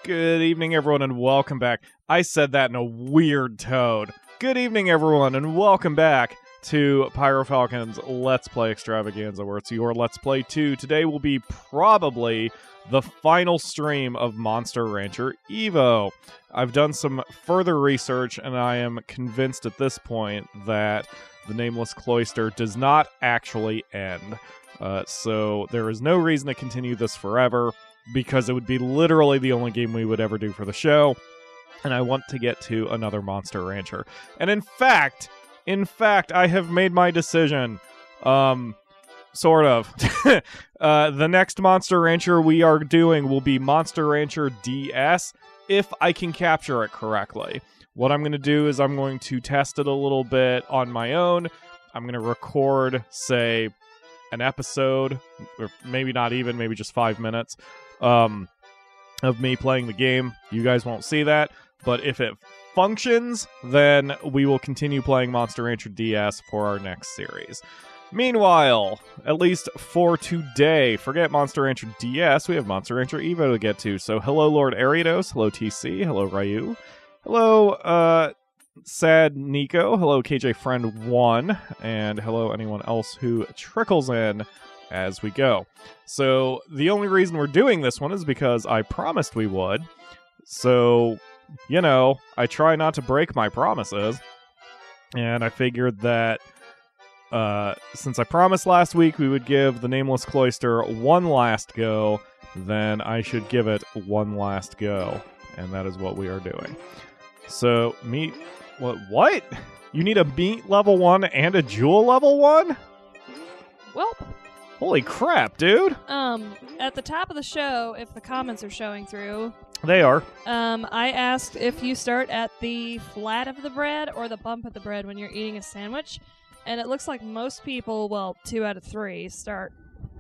Good evening, everyone, and welcome back. I said that in a weird tone. Good evening, everyone, and welcome back to PyroFalkon's Let's Play Extravaganza, where it's your Let's Play 2. Today will be probably the final stream of Monster Rancher Evo. I've done some further research, and I am convinced at this point that the Nameless Cloister does not actually end. So there is no reason to continue this forever, because it would be literally the only game we would ever do for the show, and I want to get to another Monster Rancher. And in fact, I have made my decision. Sort of. The next Monster Rancher we are doing will be Monster Rancher DS, if I can capture it correctly. What I'm going to do is I'm going to test it a little bit on my own. I'm going to record, say, an episode, or maybe not even, maybe just 5 minutes, of me playing the game. You guys won't see that, but if it functions, then we will continue playing Monster Rancher DS for our next series. Meanwhile, at least for today, forget Monster Rancher DS, we have Monster Rancher Evo to get to. So hello Lord Ariados, hello TC, hello Ryu, hello Sad Nico, hello KJ Friend 1, and hello anyone else who trickles in as we go. So the only reason we're doing this one is because I promised we would. So, you know, I try not to break my promises. And I figured that since I promised last week we would give the Nameless Cloister one last go, then I should give it one last go. And that is what we are doing. So, What? You need a meat level 1 and a jewel level 1? Well, holy crap, dude. At the top of the show, if the comments are showing through... They are. I asked if you start at the flat of the bread or the bump of the bread when you're eating a sandwich, and it looks like most people, well, 2 out of 3, start,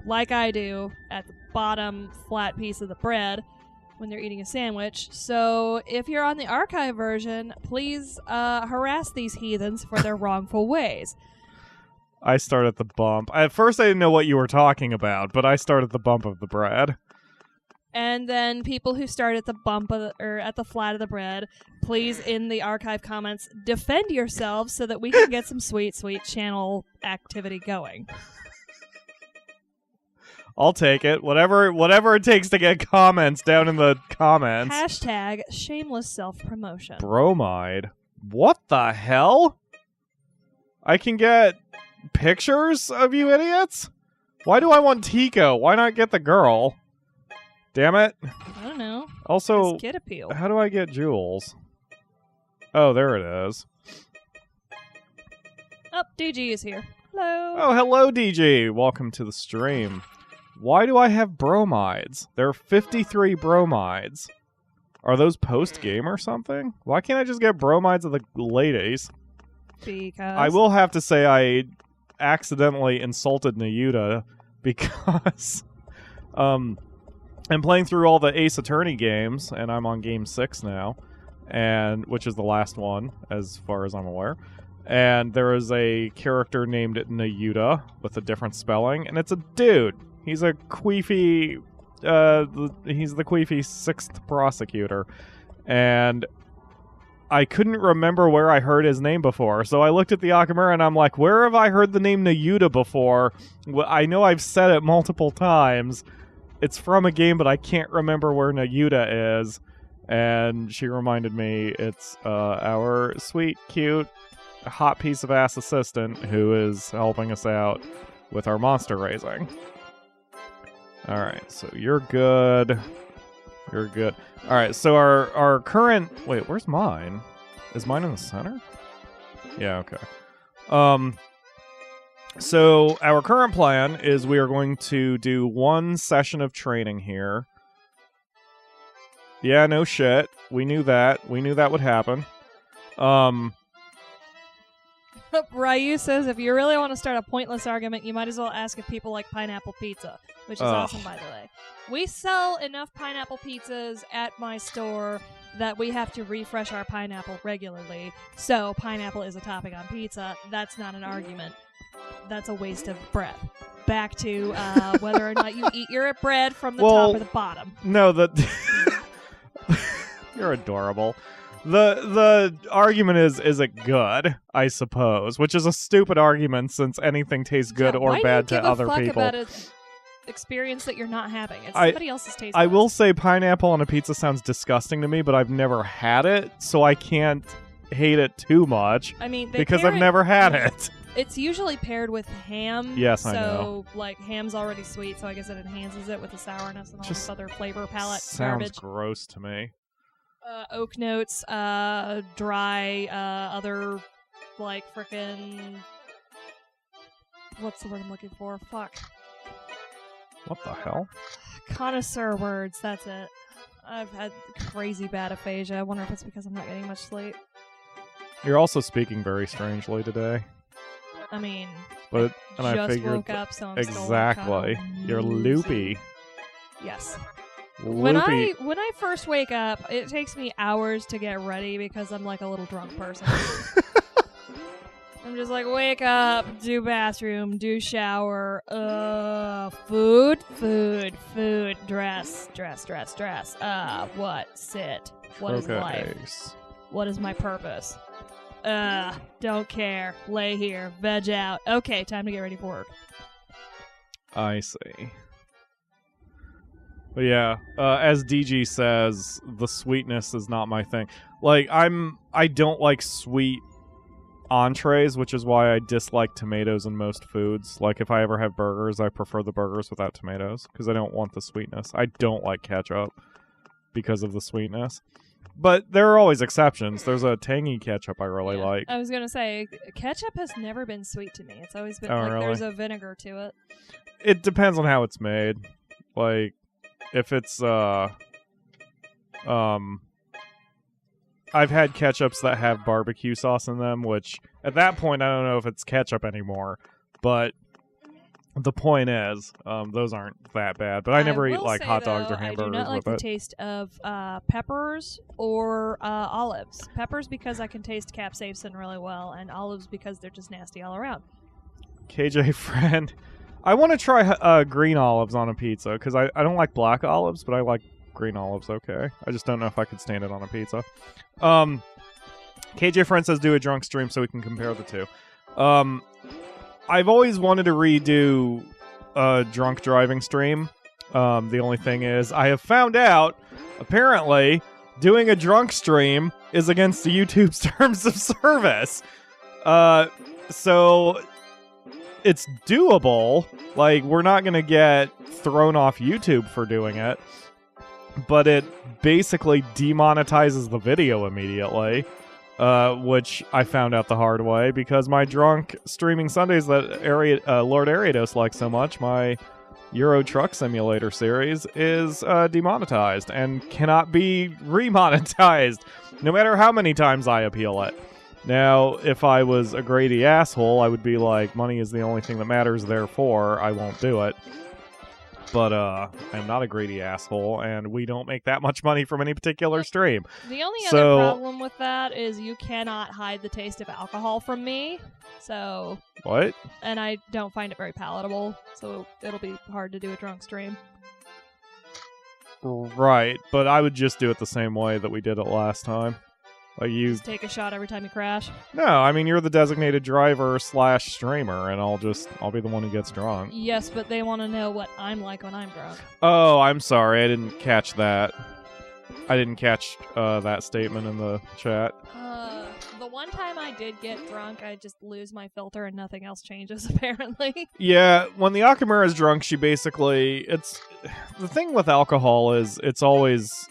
like I do, at the bottom flat piece of the bread when they're eating a sandwich. So if you're on the archive version, please harass these heathens for their wrongful ways. I start at the bump. At first I didn't know what you were talking about, but I start at the bump of the bread. And then people who start at the bump of or at the flat of the bread, please, in the archive comments, defend yourselves so that we can get some sweet, sweet channel activity going. I'll take it. Whatever it takes to get comments down in the comments. Hashtag shameless self-promotion. Bromide? What the hell? I can get pictures of you idiots? Why do I want Tico? Why not get the girl? Damn it. I don't know. Also, it's kid appeal. How do I get jewels? Oh, there it is. Oh, DG is here. Hello. Oh, hello, DG. Welcome to the stream. Why do I have bromides? There are 53 bromides. Are those post-game or something? Why can't I just get bromides of the ladies? Because... I will have to say I accidentally insulted Nayuta because I'm playing through all the Ace Attorney games, and I'm on game 6 now, and which is the last one, as far as I'm aware. And there is a character named Nayuta with a different spelling, and it's a dude. He's a queefy, he's the queefy 6th prosecutor, and I couldn't remember where I heard his name before, so I looked at the Akamura and I'm like, where have I heard the name Nayuta before? Well, I know I've said it multiple times. It's from a game, but I can't remember where Nayuta is, and she reminded me it's our sweet, cute, hot piece of ass assistant who is helping us out with our monster raising. Alright, so you're good. You're good. Alright, so our current... Wait, where's mine? Is mine in the center? Yeah, okay. So our current plan is we are going to do 1 session of training here. Yeah, no shit. We knew that. We knew that would happen. Ryu says, if you really want to start a pointless argument, you might as well ask if people like pineapple pizza, which is awesome, by the way. We sell enough pineapple pizzas at my store that we have to refresh our pineapple regularly, so pineapple is a topping on pizza. That's not an argument. That's a waste of bread. Back to whether or not you eat your bread from the top or the bottom. No, You're adorable. The argument is it good, I suppose, which is a stupid argument since anything tastes good or bad to other why do you give people. a fuck about an experience that you're not having? It's somebody else's taste. I will say pineapple on a pizza sounds disgusting to me, but I've never had it, so I can't hate it too much. I mean, because I've never had it. It's usually paired with ham. Yes, I know. So, like, ham's already sweet, so I guess it enhances it with the sourness and all Just this other flavor palette sounds garbage. gross to me. Oak notes, dry, other, like, frickin'... What's the word I'm looking for? Fuck. What the hell? Connoisseur words, that's it. I've had crazy bad aphasia. I wonder if it's because I'm not getting much sleep. You're also speaking very strangely today. I mean, but I I figured woke up, so I'm exactly. Still You're loopy. Yes. Loopy. When I first wake up, it takes me hours to get ready because I'm like a little drunk person. I'm just like, wake up, do bathroom, do shower, food, dress. What? Sit. What is life? What is my purpose? Don't care. Lay here. Veg out. Okay, time to get ready for work. I see. But yeah, as DG says, the sweetness is not my thing. Like, I don't like sweet entrees, which is why I dislike tomatoes in most foods. Like, if I ever have burgers, I prefer the burgers without tomatoes, because I don't want the sweetness. I don't like ketchup because of the sweetness. But there are always exceptions. There's a tangy ketchup I really like. I was going to say, ketchup has never been sweet to me. It's always been really? There's a vinegar to it. It depends on how it's made. Like, if it's, I've had ketchups that have barbecue sauce in them, which, at that point, I don't know if it's ketchup anymore. But the point is, those aren't that bad. But I never eat, like, hot dogs or hamburgers with it. I do not like the taste of peppers or olives. Peppers because I can taste capsaicin really well, and olives because they're just nasty all around. KJ friend, I want to try green olives on a pizza, because I don't like black olives, but I like green olives okay. I just don't know if I could stand it on a pizza. KJ friend says do a drunk stream so we can compare the two. I've always wanted to redo a drunk driving stream. The only thing is, I have found out, apparently, doing a drunk stream is against the YouTube's terms of service. So it's doable. Like, we're not going to get thrown off YouTube for doing it. But it basically demonetizes the video immediately. Which I found out the hard way because my drunk streaming Sundays that Lord Ariados likes so much, my Euro Truck Simulator series, is demonetized and cannot be remonetized, no matter how many times I appeal it. Now, if I was a greedy asshole, I would be like, money is the only thing that matters, therefore I won't do it. But I'm not a greedy asshole, and we don't make that much money from any particular stream. The only other problem with that is you cannot hide the taste of alcohol from me. So what? And I don't find it very palatable, so it'll be hard to do a drunk stream. Right, but I would just do it the same way that we did it last time. Like, you just take a shot every time you crash? No, I mean, you're the designated driver / streamer, and I'll be the one who gets drunk. Yes, but they want to know what I'm like when I'm drunk. Oh, I'm sorry, I didn't catch that. I didn't catch that statement in the chat. The one time I did get drunk, I just lose my filter and nothing else changes, apparently. Yeah, when the Akamura's drunk, she basically... The thing with alcohol is it's always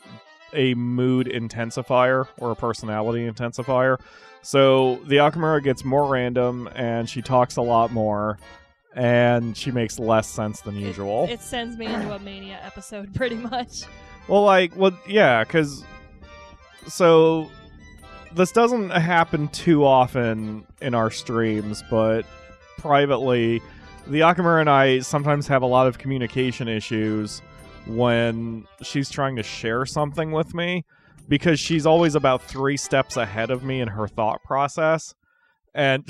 a mood intensifier or a personality intensifier. So the Akamura gets more random and she talks a lot more and she makes less sense than usual. It sends me into a mania episode pretty much. Well, yeah, because so this doesn't happen too often in our streams, but privately the Akamura and I sometimes have a lot of communication issues when she's trying to share something with me, because she's always about 3 steps ahead of me in her thought process. And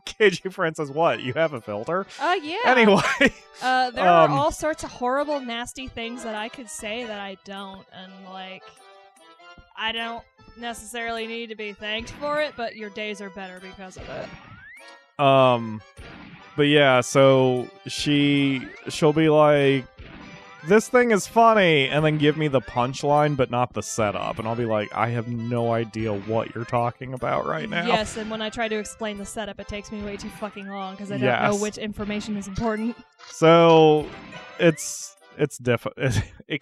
KG Friend says, what? You have a filter? Yeah. Anyway. There are all sorts of horrible, nasty things that I could say that I don't. And, like, I don't necessarily need to be thanked for it, but your days are better because of it. But yeah, so she'll be like, this thing is funny, and then give me the punchline, but not the setup. And I'll be like, I have no idea what you're talking about right now. Yes, and when I try to explain the setup, it takes me way too fucking long because I don't know which information is important. So it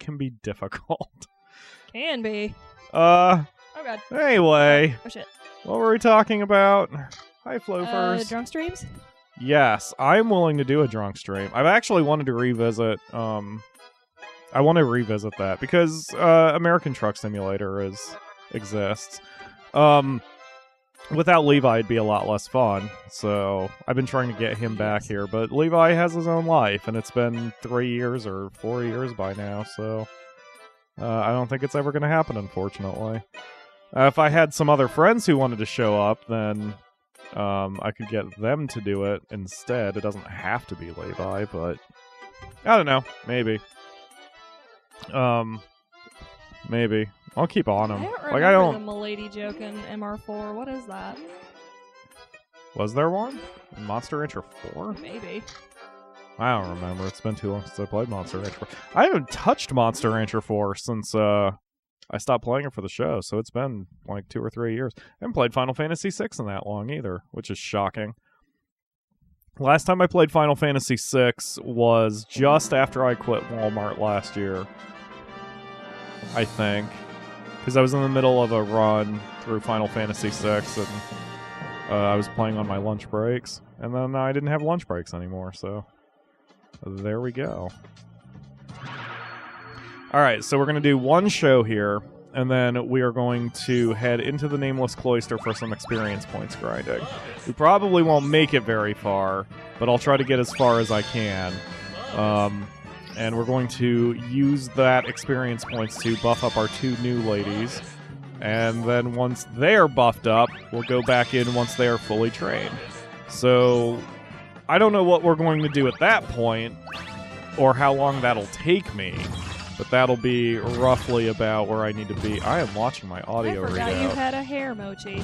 can be difficult. Can be. Oh god. Anyway. Oh shit. What were we talking about? Hi, Flofers. Drunk streams? Yes, I'm willing to do a drunk stream. I've actually wanted to revisit, I want to revisit that because American Truck Simulator exists. Without Levi, it'd be a lot less fun, so I've been trying to get him back here, but Levi has his own life, and it's been 3 years or 4 years by now, so I don't think it's ever going to happen, unfortunately. If I had some other friends who wanted to show up, then I could get them to do it instead. It doesn't have to be Levi, but I don't know. Maybe. Maybe. I'll keep on him. I don't remember the Milady joke in MR4. What is that? Was there one? In Monster Rancher 4? Maybe. I don't remember. It's been too long since I played Monster Rancher 4. I haven't touched Monster Rancher 4 since I stopped playing it for the show, so it's been like 2 or 3 years. I haven't played Final Fantasy VI in that long either, which is shocking. Last time I played Final Fantasy VI was just after I quit Walmart last year, I think. Because I was in the middle of a run through Final Fantasy VI, and I was playing on my lunch breaks, and then I didn't have lunch breaks anymore, so there we go. Alright, so we're going to do one show here, and then we are going to head into the Nameless Cloister for some experience points grinding. We probably won't make it very far, but I'll try to get as far as I can. And we're going to use that experience points to buff up our 2 new ladies. And then once they're buffed up, we'll go back in once they are fully trained. So I don't know what we're going to do at that point, or how long that'll take me. But that'll be roughly about where I need to be. I am watching my audio readout. I forgot you had a hair mochi.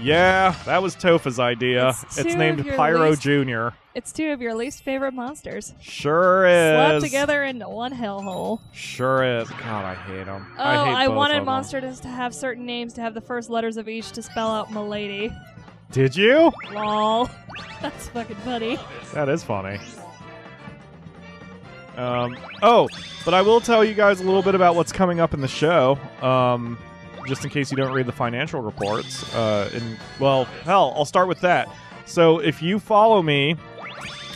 Yeah, that was Topha's idea. It's named Pyro Jr. It's 2 of your least favorite monsters. Sure is. Slapped together into one hellhole. Sure is. God, I hate them. Oh, I wanted monsters to have certain names to have the first letters of each to spell out Milady. Did you? Lol. That's fucking funny. That is funny. But I will tell you guys a little bit about what's coming up in the show, just in case you don't read the financial reports. Well, hell, I'll start with that. So if you follow me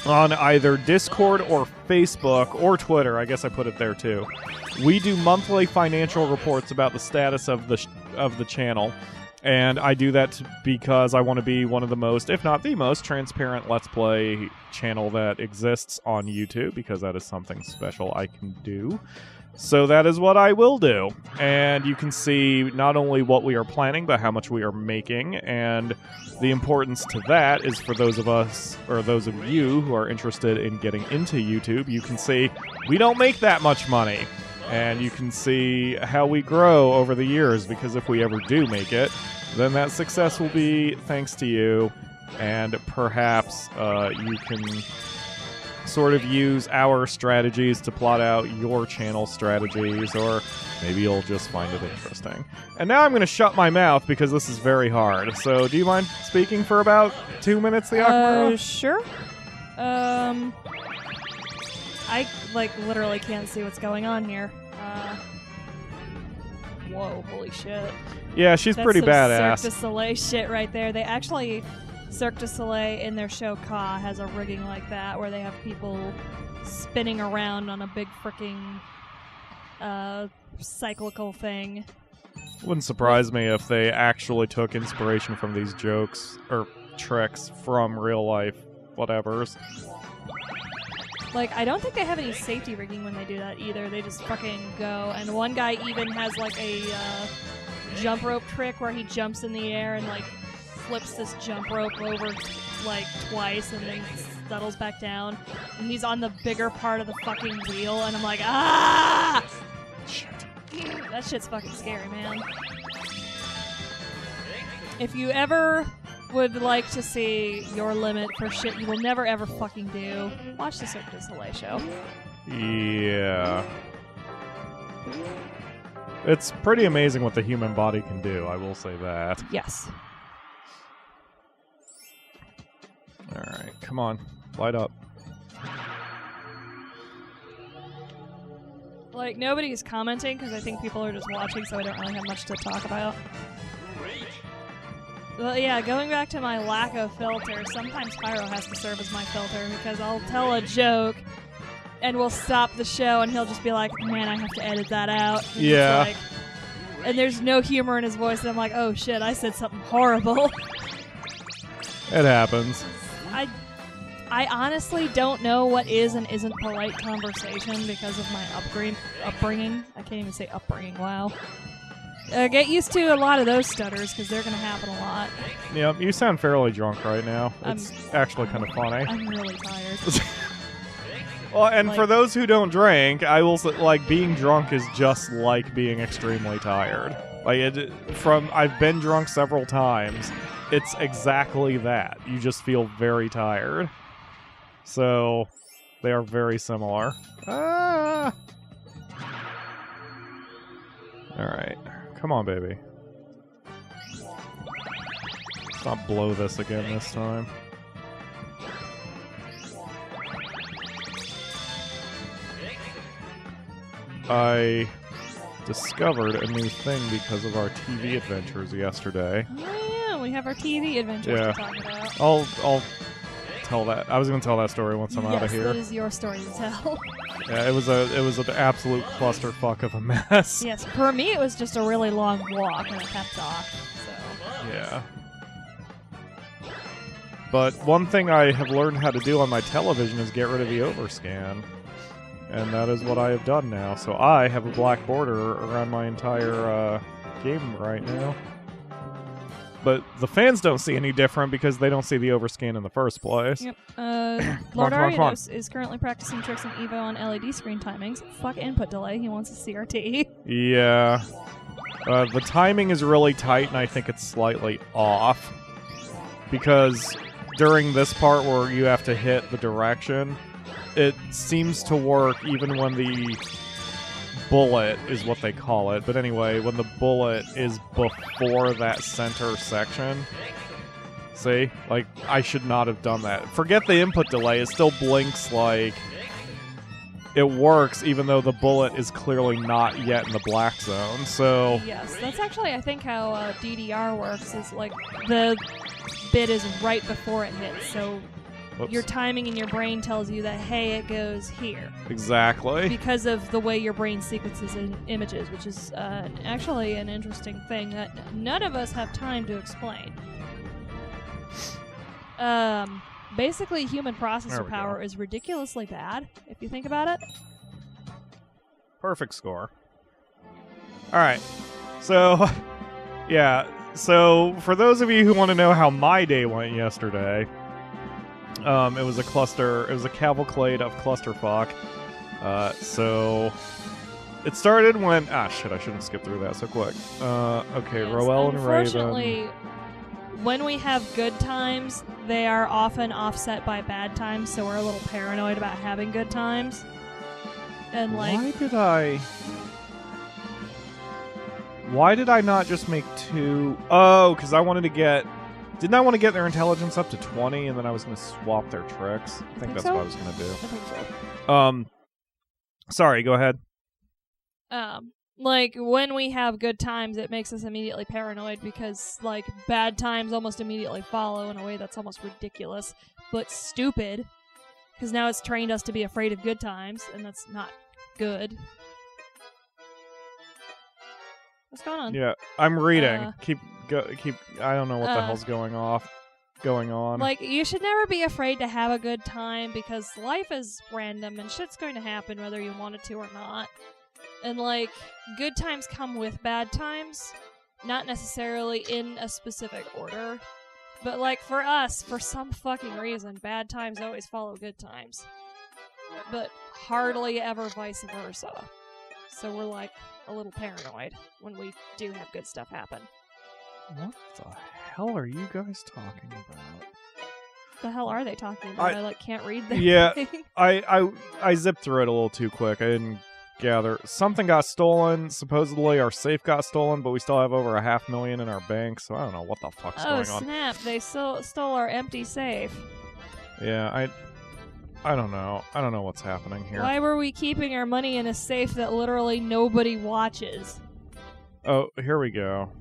on either Discord or Facebook or Twitter, I guess I put it there too, we do monthly financial reports about the status of the channel. And I do that because I want to be one of the most, if not the most, transparent Let's Play channel that exists on YouTube, because that is something special I can do. So that is what I will do. And you can see not only what we are planning, but how much we are making. And the importance to that is for those of us, or those of you who are interested in getting into YouTube, you can see we don't make that much money. And you can see how we grow over the years, because if we ever do make it, then that success will be thanks to you, and perhaps you can sort of use our strategies to plot out your channel strategies, or maybe you'll just find it interesting. And now I'm going to shut my mouth because this is very hard. So do you mind speaking for about 2 minutes, Theokamura? Sure. I, literally can't see what's going on here. Whoa, holy shit. Yeah, she's pretty badass. Cirque de Soleil shit right there. They actually, Cirque du Soleil in their show Ka has a rigging like that, where they have people spinning around on a big frickin' cyclical thing. Wouldn't surprise me if they actually took inspiration from these jokes, or tricks, from real life whatevers. I don't think they have any safety rigging when they do that either. They just fucking go. And one guy even has, a jump rope trick where he jumps in the air and, flips this jump rope over, twice and then settles back down. And he's on the bigger part of the fucking wheel, and I'm like, ah! Shit. that shit's fucking scary, man. If you ever would like to see your limit for shit you will never ever fucking do, watch the Cirque de Soleil show. Yeah. It's pretty amazing what the human body can do, I will say that. Yes. Alright, come on. Light up. Like, nobody's commenting because I think people are just watching, so I don't really have much to talk about. Well, yeah, going back to my lack of filter, sometimes Pyro has to serve as my filter because I'll tell a joke and we'll stop the show and he'll just be like, man, I have to edit that out. And yeah. Like, and there's no humor in his voice, and I'm like, oh shit, I said something horrible. It happens. I honestly don't know what is and isn't polite conversation because of my upbringing. I can't even say upbringing, wow. Get used to a lot of those stutters because they're going to happen a lot. Yeah, you sound fairly drunk right now. It's actually kind of funny. I'm really tired. Well, and for those who don't drink, I will say, like, being drunk is just like being extremely tired. Like, I've been drunk several times. It's exactly that. You just feel very tired. So, they are very similar. Ah! Alright. Come on, baby. Let's not blow this again this time. I discovered a new thing because of our TV adventures yesterday. Oh yeah, we have our TV adventures to talk about. I'll tell that. I was going to tell that story once I'm out of here. Yes, that is your story to tell. Yeah, it was an absolute clusterfuck of a mess. Yes, for me it was just a really long walk and a pep talk. So. Yeah. But one thing I have learned how to do on my television is get rid of the overscan. And that is what I have done now. So I have a black border around my entire game right now. But the fans don't see any different because they don't see the overscan in the first place. Yep. Lord Arianos is currently practicing tricks in Evo on LED screen timings. Fuck input delay. He wants a CRT. Yeah. The timing is really tight, and I think it's slightly off. Because during this part where you have to hit the direction, it seems to work even when the bullet is what they call it. But anyway, when the bullet is before that center section. See? Like, I should not have done that. Forget the input delay. It still blinks like it works even though the bullet is clearly not yet in the black zone. So yes, that's actually, I think, how DDR works. Is like the bit is right before it hits. So your timing in your brain tells you that, hey, it goes here. Exactly. Because of the way your brain sequences images, which is actually an interesting thing that none of us have time to explain. Basically, human processor power is ridiculously bad, if you think about it. Perfect score. Alright. So, yeah. So, for those of you who want to know how my day went yesterday... it was a cavalcade of clusterfuck. So it started when I shouldn't skip through that so quick. Okay, yes, Roel and Raven. Unfortunately, when we have good times, they are often offset by bad times, so we're a little paranoid about having good times. And like, why did I not just make two? Oh, because I wanted to get. Didn't I want to get their intelligence up to 20, and then I was going to swap their tricks? I think that's what I was going to do. I think so. Sorry, go ahead. Like, when we have good times, it makes us immediately paranoid because, like, bad times almost immediately follow in a way that's almost ridiculous, but stupid, because now it's trained us to be afraid of good times, and that's not good. What's going on? Yeah, I'm reading. Keep. I don't know what the hell's going on. Like, you should never be afraid to have a good time because life is random and shit's going to happen whether you want it to or not. And like, good times come with bad times, not necessarily in a specific order. But like, for us, for some fucking reason, bad times always follow good times. But hardly ever vice versa. So we're like a little paranoid when we do have good stuff happen. What the hell are you guys talking about? The hell are they talking about? I like can't read their Yeah, thing. I zipped through it a little too quick. I didn't gather. Something got stolen. Supposedly our safe got stolen, but we still have over $500,000 in our bank, so I don't know what the fuck's going on. Oh, snap. They stole our empty safe. Yeah, I don't know. I don't know what's happening here. Why were we keeping our money in a safe that literally nobody watches? Oh, here we go.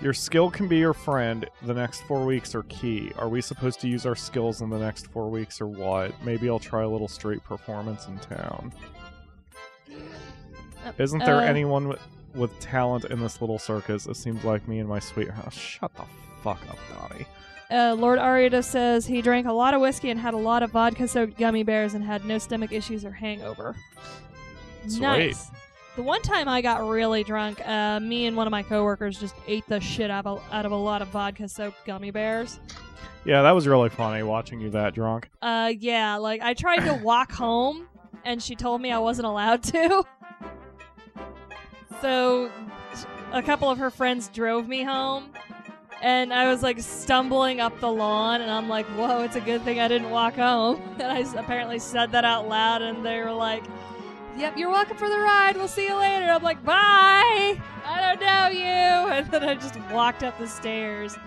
Your skill can be your friend. The next 4 weeks are key. Are we supposed to use our skills in the next 4 weeks or what? Maybe I'll try a little street performance in town. Isn't there anyone with talent in this little circus? It seems like me and my sweetheart. Shut the fuck up, Donnie. Lord Ariada says he drank a lot of whiskey and had a lot of vodka-soaked gummy bears and had no stomach issues or hangover. Sweet. Nice. The one time I got really drunk, me and one of my coworkers just ate the shit out of a lot of vodka-soaked gummy bears. Yeah, that was really funny watching you that drunk. Yeah, like I tried to walk home, and she told me I wasn't allowed to. So, a couple of her friends drove me home, and I was like stumbling up the lawn, and I'm like, "Whoa, it's a good thing I didn't walk home." And I apparently said that out loud, and they were like, "Yep, you're welcome for the ride. We'll see you later." I'm like, "Bye. I don't know you." And then I just walked up the stairs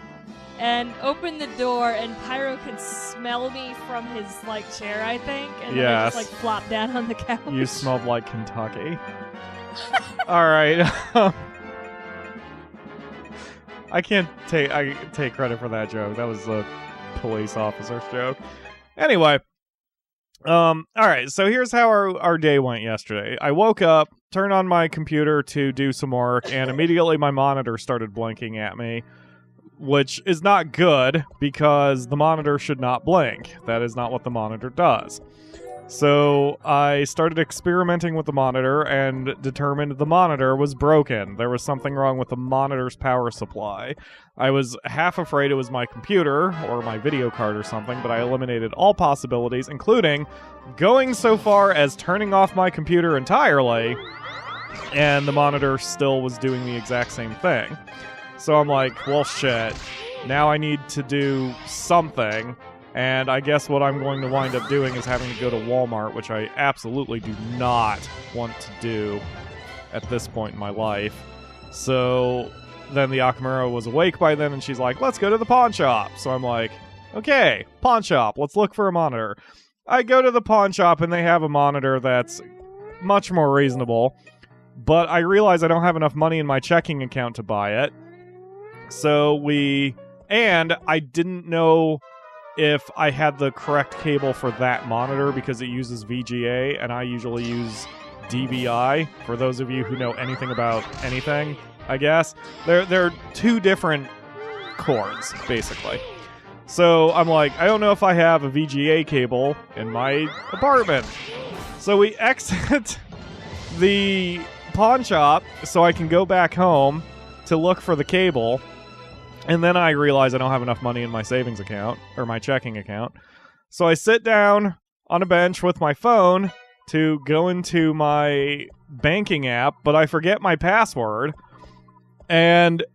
and opened the door, and Pyro could smell me from his like chair, I think. And then I just like flopped down on the couch. You smelled like Kentucky. All right. I can't take credit for that joke. That was a police officer's joke. Anyway. All right, so here's how our day went yesterday. I woke up, turned on my computer to do some work, and immediately my monitor started blinking at me, which is not good because the monitor should not blink. That is not what the monitor does. So I started experimenting with the monitor and determined the monitor was broken. There was something wrong with the monitor's power supply. I was half afraid it was my computer or my video card or something, but I eliminated all possibilities, including going so far as turning off my computer entirely, and the monitor still was doing the exact same thing. So I'm like, well, shit. Now I need to do something. And I guess what I'm going to wind up doing is having to go to Walmart, which I absolutely do not want to do at this point in my life. So then the Akamura was awake by then, and she's like, let's go to the pawn shop. So I'm like, okay, pawn shop, let's look for a monitor. I go to the pawn shop, and they have a monitor that's much more reasonable. But I realize I don't have enough money in my checking account to buy it. And I didn't know if I had the correct cable for that monitor because it uses VGA, and I usually use DVI. For those of you who know anything about anything, I guess. They're two different cords, basically. So I'm like, I don't know if I have a VGA cable in my apartment. So we exit the pawn shop so I can go back home to look for the cable. And then I realize I don't have enough money in my savings account, or my checking account. So I sit down on a bench with my phone to go into my banking app, but I forget my password. And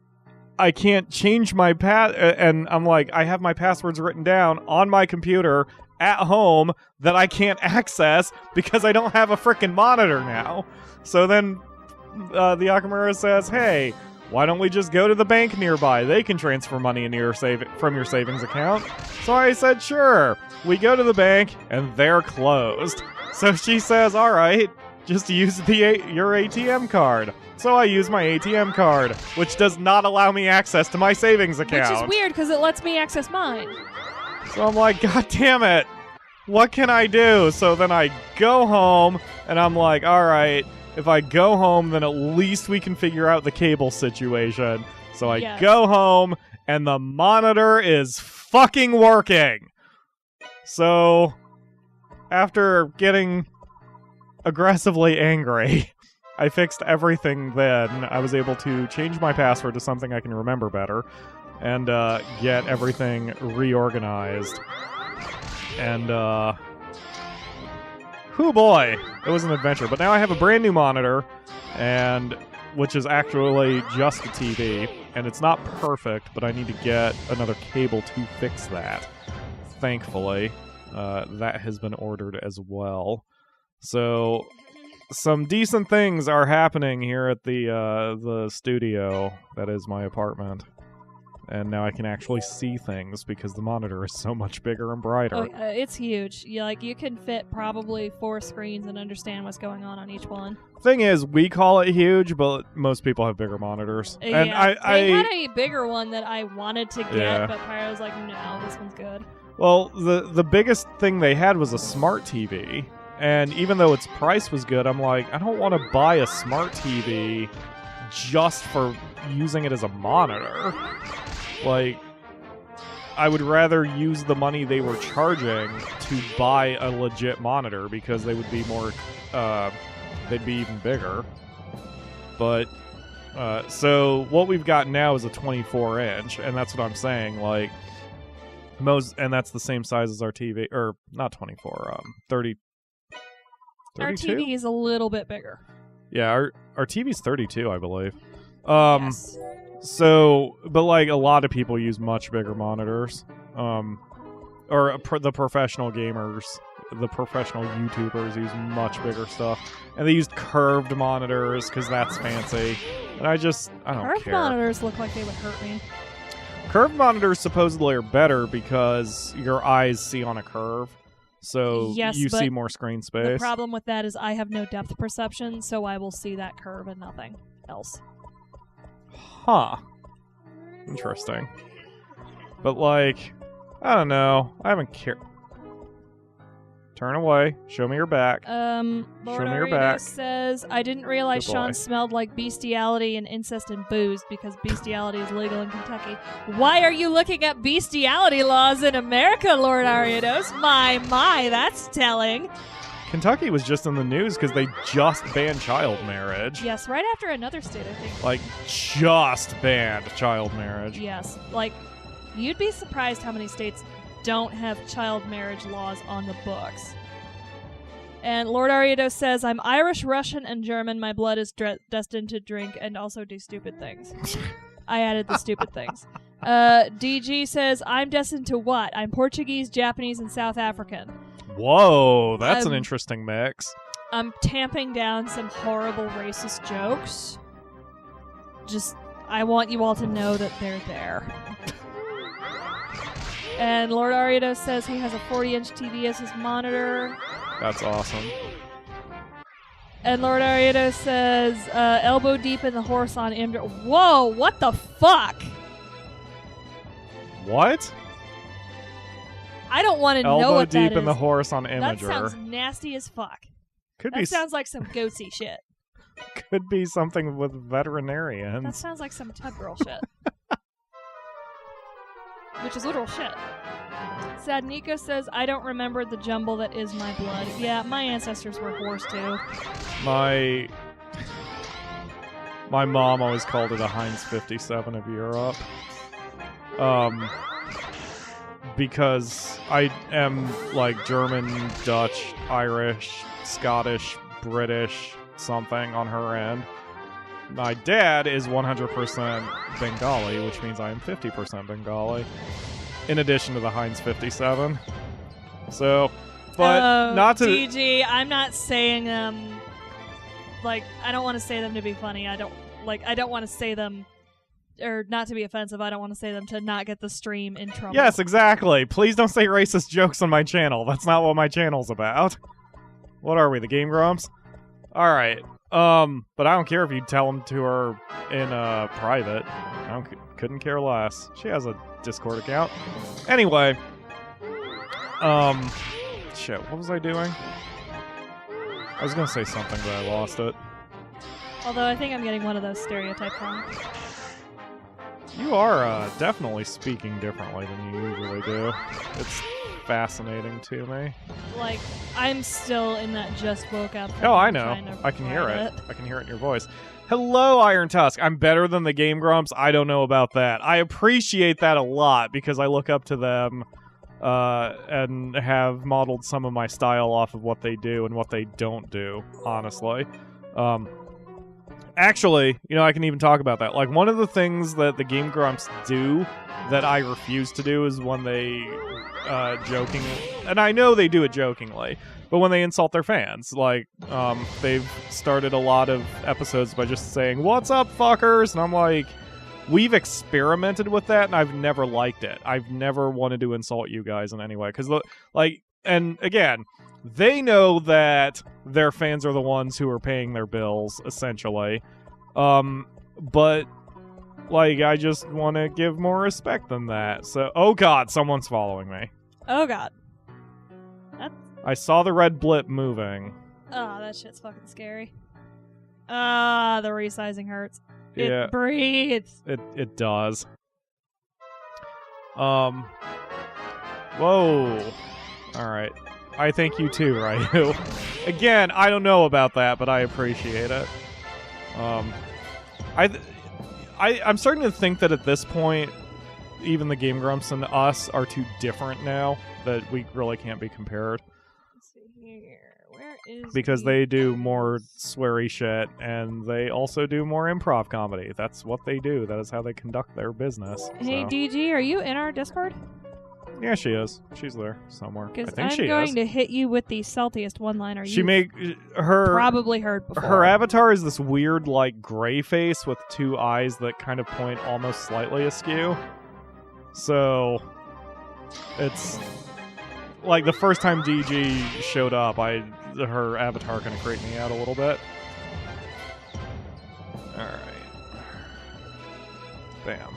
I can't change my and I'm like, I have my passwords written down on my computer at home that I can't access because I don't have a frickin' monitor now. So then the Akamura says, hey, why don't we just go to the bank nearby? They can transfer money into from your savings account. So I said, sure. We go to the bank, and they're closed. So she says, all right, just use your ATM card. So I use my ATM card, which does not allow me access to my savings account. Which is weird, because it lets me access mine. So I'm like, God damn it. What can I do? So then I go home, and I'm like, all right, if I go home, then at least we can figure out the cable situation. So I go home, and the monitor is fucking working. So, after getting aggressively angry, I fixed everything then. I was able to change my password to something I can remember better, and get everything reorganized. And, Whoo boy, it was an adventure. But now I have a brand new monitor, and which is actually just a TV, and it's not perfect, but I need to get another cable to fix that. Thankfully, that has been ordered as well. So some decent things are happening here at the studio that is my apartment. And now I can actually see things because the monitor is so much bigger and brighter. Oh, it's huge. You can fit probably 4 screens and understand what's going on each one. Thing is, we call it huge, but most people have bigger monitors. Yeah, and I had a bigger one that I wanted to get, Yeah. but Pyro was like, no, this one's good. Well, the biggest thing they had was a smart TV. And even though its price was good, I'm like, I don't want to buy a smart TV just for using it as a monitor. Like, I would rather use the money they were charging to buy a legit monitor because they would be more, they'd be even bigger. But, so what we've got now is a 24-inch, and that's what I'm saying, like, and that's the same size as our TV, or not 24, 30. 32? Our TV is a little bit bigger. Yeah, our TV's 32, I believe. Yes. So, but like a lot of people use much bigger monitors, the professional gamers, the professional YouTubers use much bigger stuff, and they used curved monitors because that's fancy. And I don't Curved care. monitors look like they would hurt me. Curved monitors supposedly are better because your eyes see on a curve, so Yes, you but see more screen The space. problem with that is I have no depth perception, so I will see that curve and nothing else. Huh. Interesting. But, like, I don't know. I haven't cared. Turn away. Show me your back. Lord Show me your Arido back. says, I didn't realize Good boy. Sean smelled like bestiality and incest and booze because bestiality is legal in Kentucky. Why are you looking at bestiality laws in America, Lord Aridos? My, that's telling. Kentucky was just in the news because they just banned child marriage. Yes, right after another state, I think. Like, just banned child marriage. Yes, like, you'd be surprised how many states don't have child marriage laws on the books. And Lord Arido says, I'm Irish, Russian, and German. My blood is destined to drink and also do stupid things. I added the stupid things. DG says, I'm destined to what? I'm Portuguese, Japanese, and South African. Whoa, that's an interesting mix. I'm tamping down some horrible racist jokes. I want you all to know that they're there. And Lord Arido says he has a 40-inch TV as his monitor. That's awesome. And Lord Arido says, elbow deep in the horse on Imdra. Whoa, what the fuck? What? I don't want to know Elbow what that deep is. in the horse on Imager. That sounds nasty as fuck. Could That be sounds like some goatsy shit. could be something with That veterinarians. sounds like some tub girl shit. Which is literal shit. Sad Nico says, I don't remember the jumble that is my blood. Yeah, my ancestors were whores too. My mom always called it a Heinz 57 of Europe. Because I am like German, Dutch, Irish, Scottish, British, something on her end. My dad is 100% Bengali, which means I am 50% Bengali, in addition to the Heinz 57. So, but not to... DG, I'm not saying them, like, I don't want to say them to be funny. I don't want to say them, or not to be offensive. I don't want to say them to not get the stream in trouble. Yes, exactly. Please don't say racist jokes on my channel. That's not what my channel's about. What are we, the Game Grumps? Alright. But I don't care if you tell them to her in private. Couldn't care less. She has a Discord account. Anyway. Shit, what was I doing? I was gonna say something, but I lost it. Although I think I'm getting one of those stereotypes wrong. You are definitely speaking differently than you usually do. It's fascinating to me. Like, I'm still in that just woke up thing. Oh, I I'm know. trying to I can hear find it. I can hear it in your voice. Hello, Iron Tusk. I'm better than the Game Grumps. I don't know about that. I appreciate that a lot because I look up to them and have modeled some of my style off of what they do and what they don't do, honestly. Actually, I can even talk about that. Like, one of the things that the Game Grumps do that I refuse to do is when they jokingly, and I know they do it jokingly, but when they insult their fans. Like, they've started a lot of episodes by just saying, "What's up, fuckers?" And I'm like, we've experimented with that, and I've never liked it. I've never wanted to insult you guys in any way. Because, and again, they know that their fans are the ones who are paying their bills, essentially. But, I just want to give more respect than that. So, oh god, someone's following me. Oh god. I saw the red blip moving. Oh, that shit's fucking scary. Ah, the resizing hurts. Yeah. It breathes. It does. Whoa. Alright. I thank you too, Ryu. Again, I don't know about that, but I appreciate it. I'm starting to think that at this point, even the Game Grumps and us are too different now, that we really can't be compared. Let's see here. Where is because they do more sweary shit, and they also do more improv comedy. That's what they do. That is how they conduct their business. Hey, so. DG, are you in our Discord? Yeah, she is. She's there somewhere. Because I think I'm she going is. to hit you with the saltiest one-liner She her probably heard before. Her avatar is this weird, gray face with two eyes that kind of point almost slightly askew. So, it's the first time DG showed up, her avatar kind of creeped me out a little bit. Alright. Bam.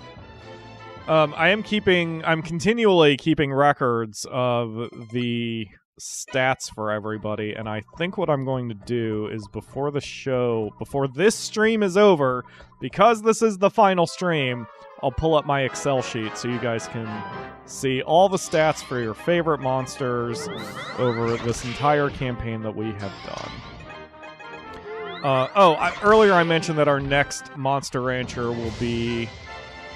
I'm continually keeping records of the stats for everybody, and I think what I'm going to do is before this stream is over, because this is the final stream, I'll pull up my Excel sheet so you guys can see all the stats for your favorite monsters over this entire campaign that we have done. Earlier I mentioned that our next Monster Rancher will be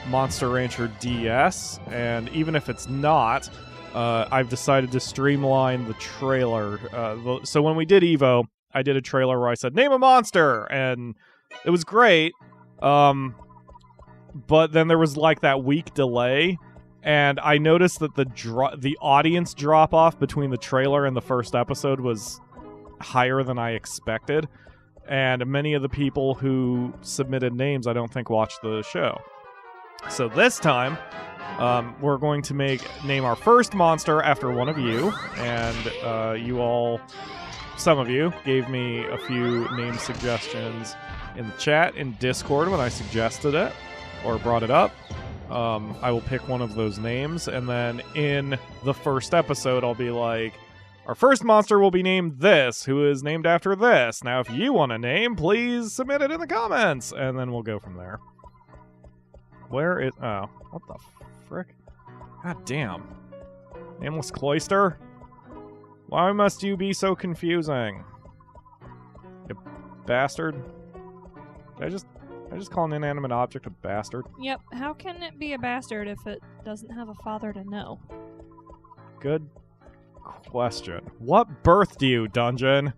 Monster Rancher DS, and even if it's not, I've decided to streamline the trailer. So when we did Evo, I did a trailer where I said, "Name a monster!" and it was great. But then there was that week delay, and I noticed that the audience drop-off between the trailer and the first episode was higher than I expected, and many of the people who submitted names I don't think watched the show. So this time, we're going to name our first monster after one of you, and some of you gave me a few name suggestions in the chat in Discord when I suggested it or brought it up. I will pick one of those names, and then in the first episode, I'll be like, our first monster will be named this, who is named after this. Now, if you want a name, please submit it in the comments, and then we'll go from there. Where is... Oh, what the frick? God damn. Nameless Cloister? Why must you be so confusing? You bastard. Did I just call an inanimate object a bastard? Yep. How can it be a bastard if it doesn't have a father to know? Good question. What birthed you, Dungeon?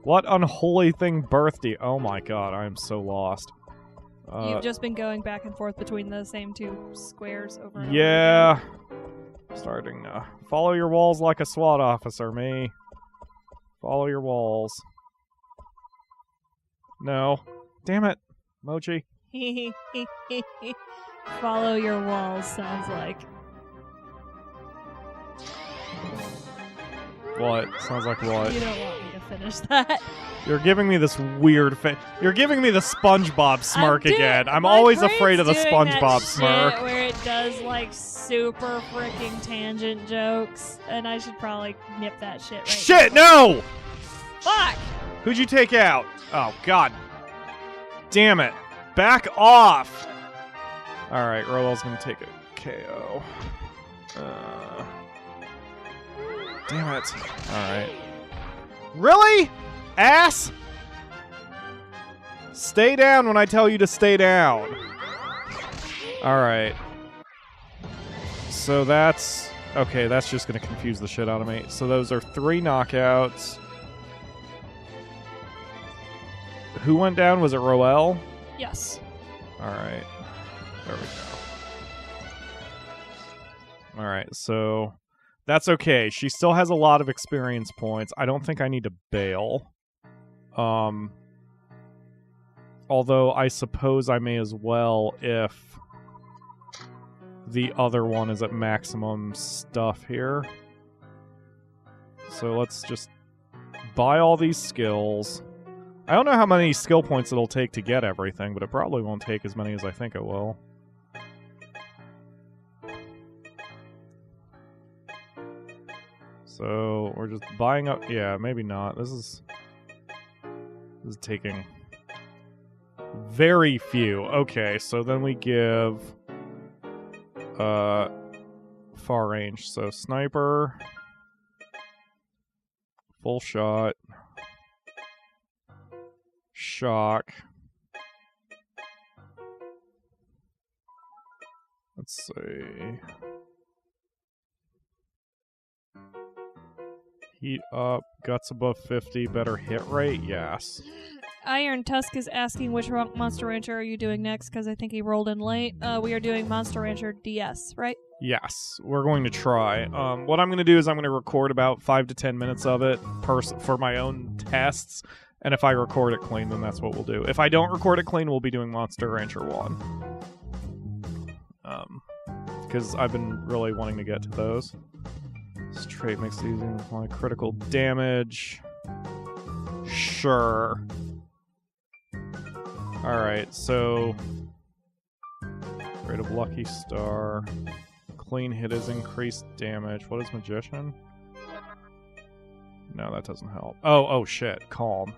What unholy thing birthed you? Oh my god, I am so lost. You've just been going back and forth between the same two squares over and over yeah. again. Starting to follow your walls like a SWAT officer, me. Follow your walls. No. Damn it. Mochi. Follow your walls sounds like. What? Sounds like what? You don't want me to finish that. You're giving me this weird You're giving me the SpongeBob smirk again. I'm always afraid of the SpongeBob smirk. Where it does super freaking tangent jokes, and I should probably nip that shit right Shit, now. no! Fuck! Who'd you take out? Oh, god. Damn it. Back off! Alright, Rowell's gonna take a KO. Damn it. Alright. Really? Ass? Stay down when I tell you to stay down. Alright. So that's Okay, that's just going to confuse the shit out of me. So those are 3 knockouts. Who went down? Was it Roel? Yes. Alright. There we go. Alright, so that's okay. She still has a lot of experience points. I don't think I need to bail. Although I suppose I may as well if the other one is at maximum stuff here. So let's just buy all these skills. I don't know how many skill points it'll take to get everything, but it probably won't take as many as I think it will. So we're just buying up. Yeah, maybe not. This is taking very few. Okay, so then we give far range. So sniper, full shot, shock. Let's see. Heat up, guts above 50, better hit rate, yes. Iron Tusk is asking which Monster Rancher are you doing next, because I think he rolled in late. We are doing Monster Rancher DS, right? Yes, we're going to try. What I'm going to do is I'm going to record about 5 to 10 minutes of it for my own tests, and if I record it clean, then that's what we'll do. If I don't record it clean, we'll be doing Monster Rancher 1. Because I've been really wanting to get to those. This trait makes it easy to apply critical damage. Sure. Alright, so rate of Lucky Star. Clean hit is increased damage. What is Magician? No, that doesn't help. Oh shit. Calm.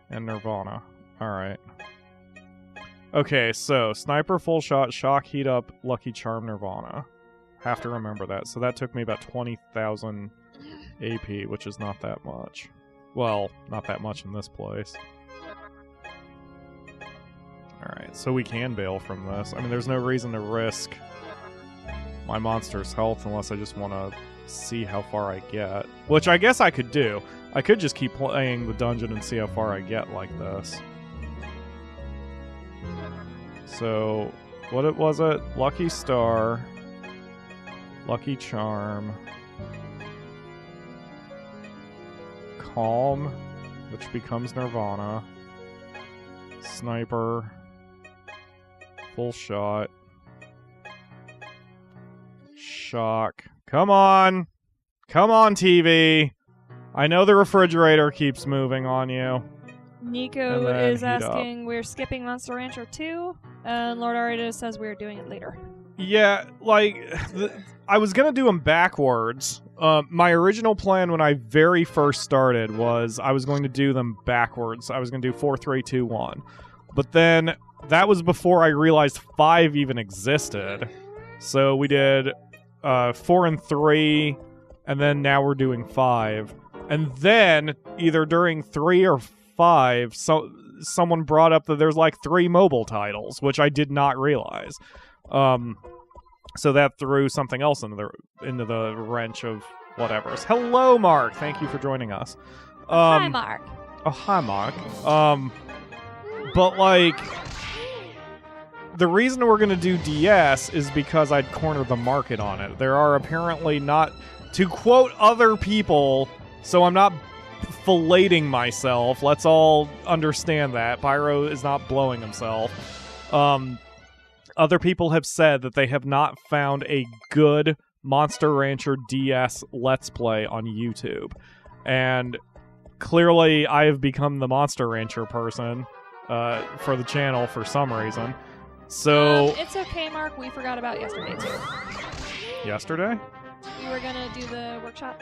And Nirvana. Alright. Okay, so Sniper, Full Shot, Shock, Heat Up, Lucky Charm, Nirvana. Have to remember that. So that took me about 20,000 AP, which is not that much. Well, not that much in this place. Alright, so we can bail from this. I mean, there's no reason to risk my monster's health unless I just want to see how far I get. Which I guess I could do. I could just keep playing the dungeon and see how far I get like this. So, what was it? Lucky Star, Lucky Charm, Calm, which becomes Nirvana, Sniper, Full Shot, Shock. Come on! Come on, TV! I know the refrigerator keeps moving on you. Nico is asking, we're skipping Monster Rancher 2, and Lord Arida says we're doing it later. Yeah, like, I was going to do them backwards. My original plan when I very first started was I was going to do them backwards. I was going to do 4, 3, 2, 1. But then, that was before I realized 5 even existed. So we did 4 and 3, and then now we're doing 5. And then, either during 3 or 5, someone brought up that there's like 3 mobile titles, which I did not realize. So that threw something else into the wrench of whatever's. Hello, Mark. Thank you for joining us. Hi, Mark. Oh, hi, Mark. But like, the reason we're gonna do DS is because I'd cornered the market on it. There are apparently not, to quote other people, so I'm not filleting myself. Let's all understand that. Pyro is not blowing himself. Other people have said that they have not found a good Monster Rancher DS Let's Play on YouTube. And clearly I have become the Monster Rancher person for the channel for some reason. So it's okay, Mark. We forgot about yesterday, too. Yesterday? You were gonna do the workshop?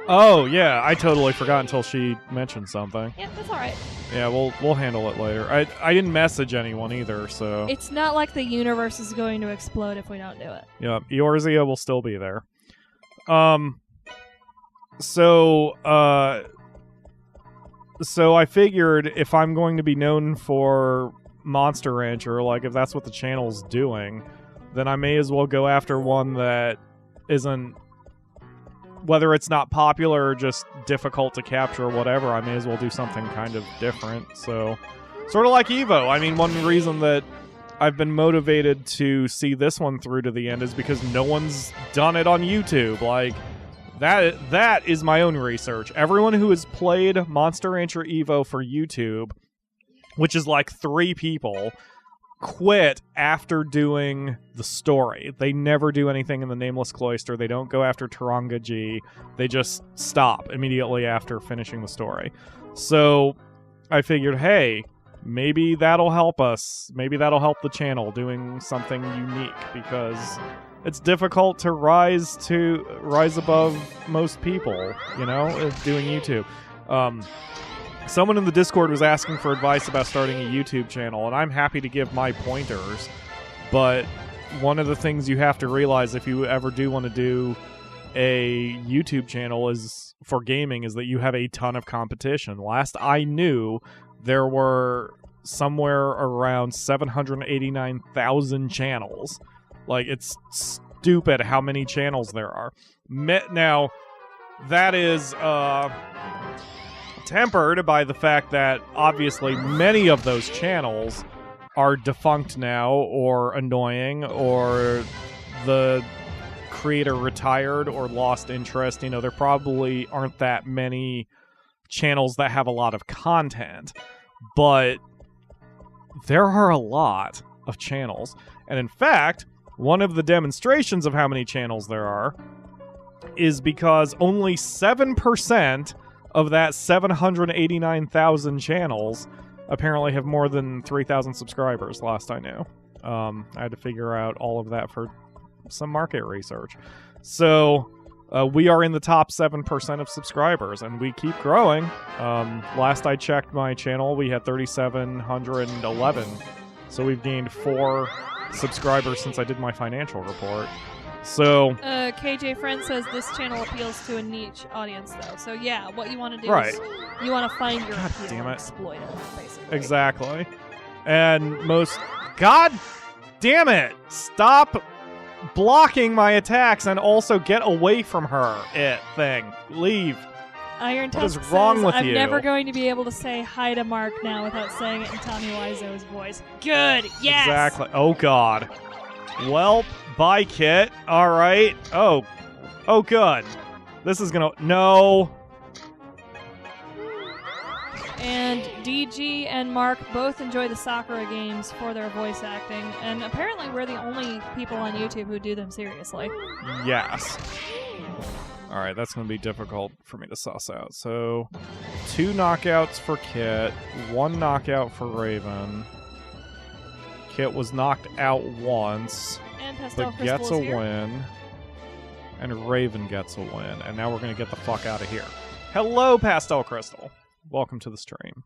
Oh, yeah, I totally forgot until she mentioned something. Yeah, that's alright. Yeah, we'll handle it later. I didn't message anyone either, so... It's not like the universe is going to explode if we don't do it. Yeah, Eorzea will still be there. So I figured if I'm going to be known for Monster Rancher, like if that's what the channel's doing, then I may as well go after one that isn't, whether it's not popular or just difficult to capture or whatever, I may as well do something kind of different. So, sort of like Evo. I mean, one reason that I've been motivated to see this one through to the end is because no one's done it on YouTube. Like, that is my own research. Everyone who has played Monster Rancher Evo for YouTube, which is like 3 people, quit after doing the story. They never do anything in the Nameless Cloister. They don't go after Taranga G. They just stop immediately after finishing the story. So I figured, hey, maybe that'll help us. Maybe that'll help the channel doing something unique, because it's difficult to rise above most people, you know, doing YouTube. Someone in the Discord was asking for advice about starting a YouTube channel, and I'm happy to give my pointers, but one of the things you have to realize if you ever do want to do a YouTube channel is for gaming is that you have a ton of competition. Last I knew, there were somewhere around 789,000 channels. Like, it's stupid how many channels there are. Now, that is tempered by the fact that obviously many of those channels are defunct now, or annoying, or the creator retired or lost interest. You know, there probably aren't that many channels that have a lot of content, but there are a lot of channels. And in fact, one of the demonstrations of how many channels there are is because only 7% of that 789,000 channels apparently have more than 3,000 subscribers, last I knew. I had to figure out all of that for some market research. So we are in the top 7% of subscribers, and we keep growing. Last I checked my channel, we had 3,711. So we've gained 4 subscribers since I did my financial report. So KJ Friend says this channel appeals to a niche audience, though. So yeah, what you want to do right. is you want to find your God appeal damn and it. exploit it, basically. Exactly. And God damn it! Stop blocking my attacks and also get away from her, thing. Leave. Iron What is Tusk wrong says, with I'm you? never going to be able to say hi to Mark now without saying it in Tommy Wiseau's voice. Good, yes! Exactly. Oh, God. Well, bye, Kit. All right. Oh, good. This is gonna... No. And DG and Mark both enjoy the Sakura games for their voice acting, and apparently we're the only people on YouTube who do them seriously. Yes. All right, that's going to be difficult for me to suss out. So, 2 knockouts for Kit, 1 knockout for Raven. Kit was knocked out once, And Pastel but Crystal gets is a here. win. And Raven gets a win. And now we're going to get the fuck out of here. Hello, Pastel Crystal. Welcome to the stream.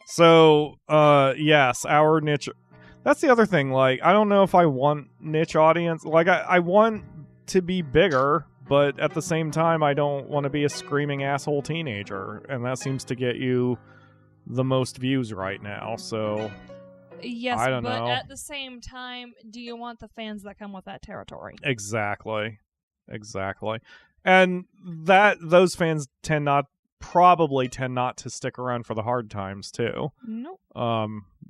So, yes, our niche... That's the other thing, like, I don't know if I want niche audience. Like, I want to be bigger, but at the same time, I don't want to be a screaming asshole teenager. And that seems to get you the most views right now, so... Yes, I don't but know. at the same time, do you want the fans that come with that territory? Exactly. And those fans probably tend not to stick around for the hard times too. Nope.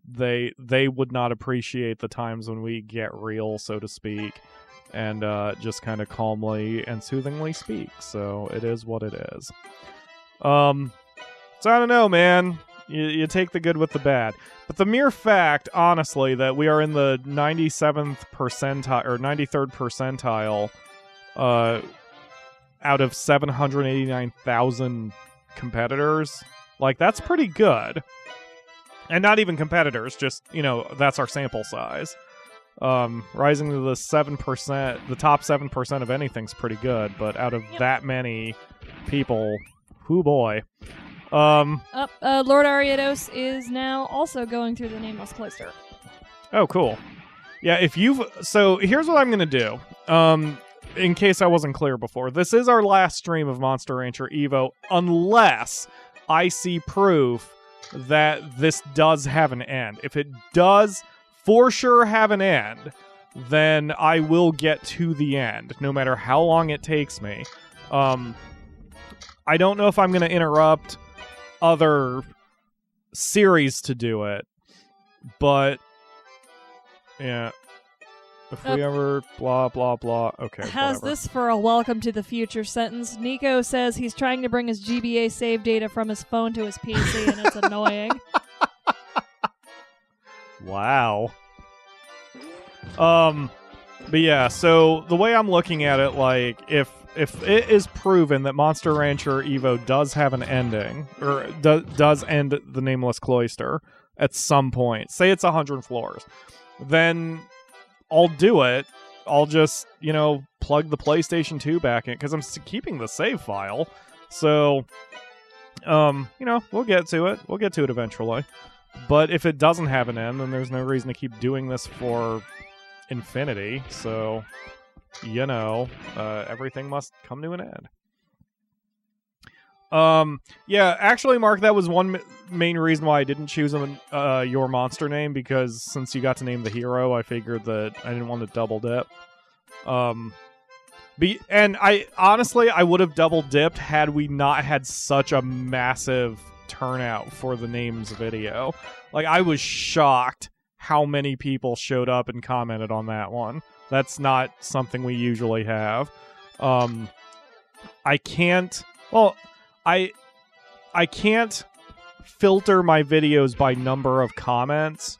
They would not appreciate the times when we get real, so to speak, and just kind of calmly and soothingly speak. So it is what it is. So I don't know, man. You take the good with the bad. But the mere fact, honestly, that we are in the 97th percentile or 93rd percentile out of 789,000 competitors, like, that's pretty good. And not even competitors, just, you know, that's our sample size. Rising to the 7%, the top 7% of anything's pretty good, but out of that many people, hoo boy. Lord Ariados is now also going through the Nameless Cloister. Oh, cool. Yeah, so here's what I'm going to do. In case I wasn't clear before, this is our last stream of Monster Rancher Evo, unless I see proof that this does have an end. If it does for sure have an end, then I will get to the end, no matter how long it takes me. I don't know if I'm going to interrupt other series to do it, but yeah. If we ever blah, blah, blah. Okay, How's whatever. this for a welcome to the future sentence? Nico says he's trying to bring his GBA save data from his phone to his PC, and it's annoying. Wow. But yeah, so the way I'm looking at it, like, if it is proven that Monster Rancher Evo does have an ending, or does end the Nameless Cloister at some point, say it's 100 floors, then I'll do it. I'll just, plug the PlayStation 2 back in, because I'm keeping the save file. So, we'll get to it. We'll get to it eventually. But if it doesn't have an end, then there's no reason to keep doing this for infinity. So, everything must come to an end. Yeah, actually, Mark, that was one main reason why I didn't choose your monster name, because since you got to name the hero, I figured that I didn't want to double dip. And I honestly, I would have double dipped had we not had such a massive turnout for the names video. Like, I was shocked how many people showed up and commented on that one. That's not something we usually have. I can't filter my videos by number of comments,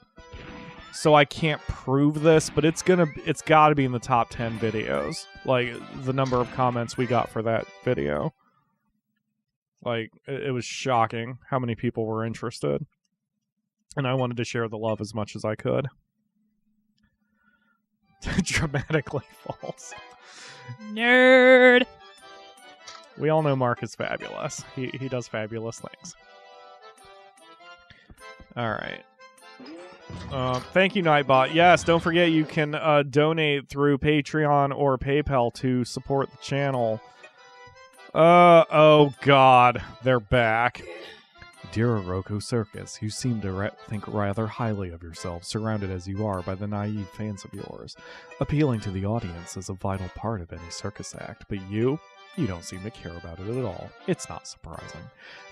so I can't prove this, but it's got to be in the top 10 videos, like the number of comments we got for that video. Like, it was shocking how many people were interested, and I wanted to share the love as much as I could. Dramatically false. Nerd. We all know Mark is fabulous. He does fabulous things. All right. Thank you, Nightbot. Yes, don't forget you can donate through Patreon or PayPal to support the channel. Oh God, they're back. Dear Oroku Circus, you seem to think rather highly of yourself, surrounded as you are by the naive fans of yours. Appealing to the audience is a vital part of any circus act, but you don't seem to care about it at all. It's not surprising.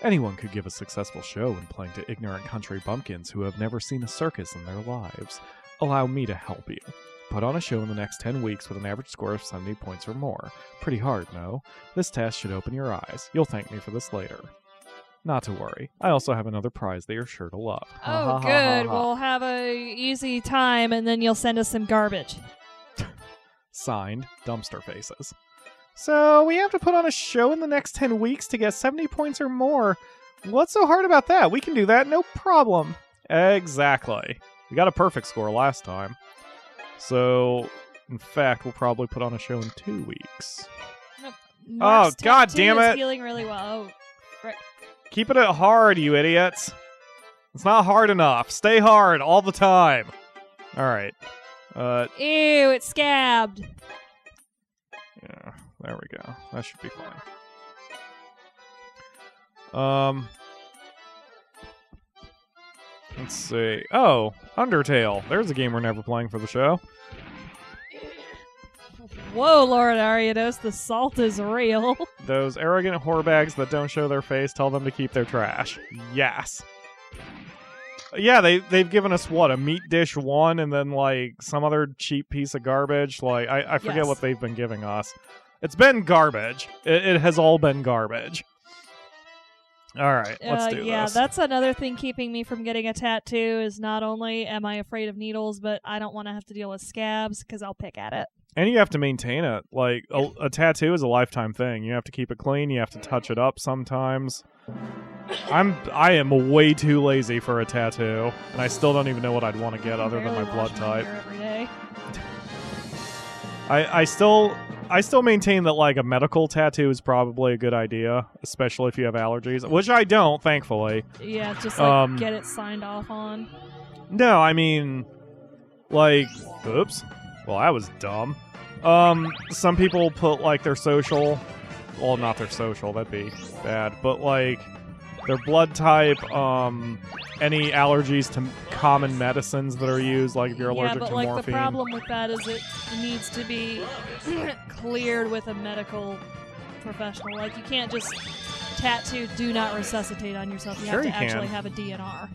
Anyone could give a successful show when playing to ignorant country bumpkins who have never seen a circus in their lives. Allow me to help you. Put on a show in the next 10 weeks with an average score of 70 points or more. Pretty hard, no? This task should open your eyes. You'll thank me for this later. Not to worry. I also have another prize that you're sure to love. Oh, good. We'll have a easy time, and then you'll send us some garbage. Signed, Dumpster Faces. So, we have to put on a show in the next 10 weeks to get 70 points or more. What's so hard about that? We can do that, no problem. Exactly. We got a perfect score last time. So, in fact, we'll probably put on a show in 2 weeks. Mark's God tattoo damn is it! healing really well. Oh, frick. Keeping it hard, you idiots. It's not hard enough. Stay hard all the time. Alright. Ew, it's scabbed. Yeah, there we go. That should be fine. Let's see. Oh, Undertale. There's a game we're never playing for the show. Whoa, Lord Ariados, the salt is real. Those arrogant whorebags that don't show their face, tell them to keep their trash. Yes. Yeah, they've given us, what, a meat dish 1 and then, like, some other cheap piece of garbage? Like, I forget what they've been giving us. It's been garbage. It has all been garbage. Alright, let's do this. Yeah, that's another thing keeping me from getting a tattoo is not only am I afraid of needles, but I don't want to have to deal with scabs because I'll pick at it. And you have to maintain it. Like, a tattoo is a lifetime thing. You have to keep it clean. You have to touch it up sometimes. I am way too lazy for a tattoo, and I still don't even know what I'd want to get other than my blood type. Every day. I still maintain that, like, a medical tattoo is probably a good idea, especially if you have allergies, which I don't, thankfully. Yeah, just like get it signed off on. No, I mean, like, oops. Well, that was dumb. Some people put, like, their social... Well, not their social, that'd be bad. But, like, their blood type, any allergies to common medicines that are used, like if you're allergic but to like morphine. the problem with that is it needs to be cleared with a medical professional. Like you can't just tattoo "Do not resuscitate" on yourself. You Sure have to you can. actually have a DNR.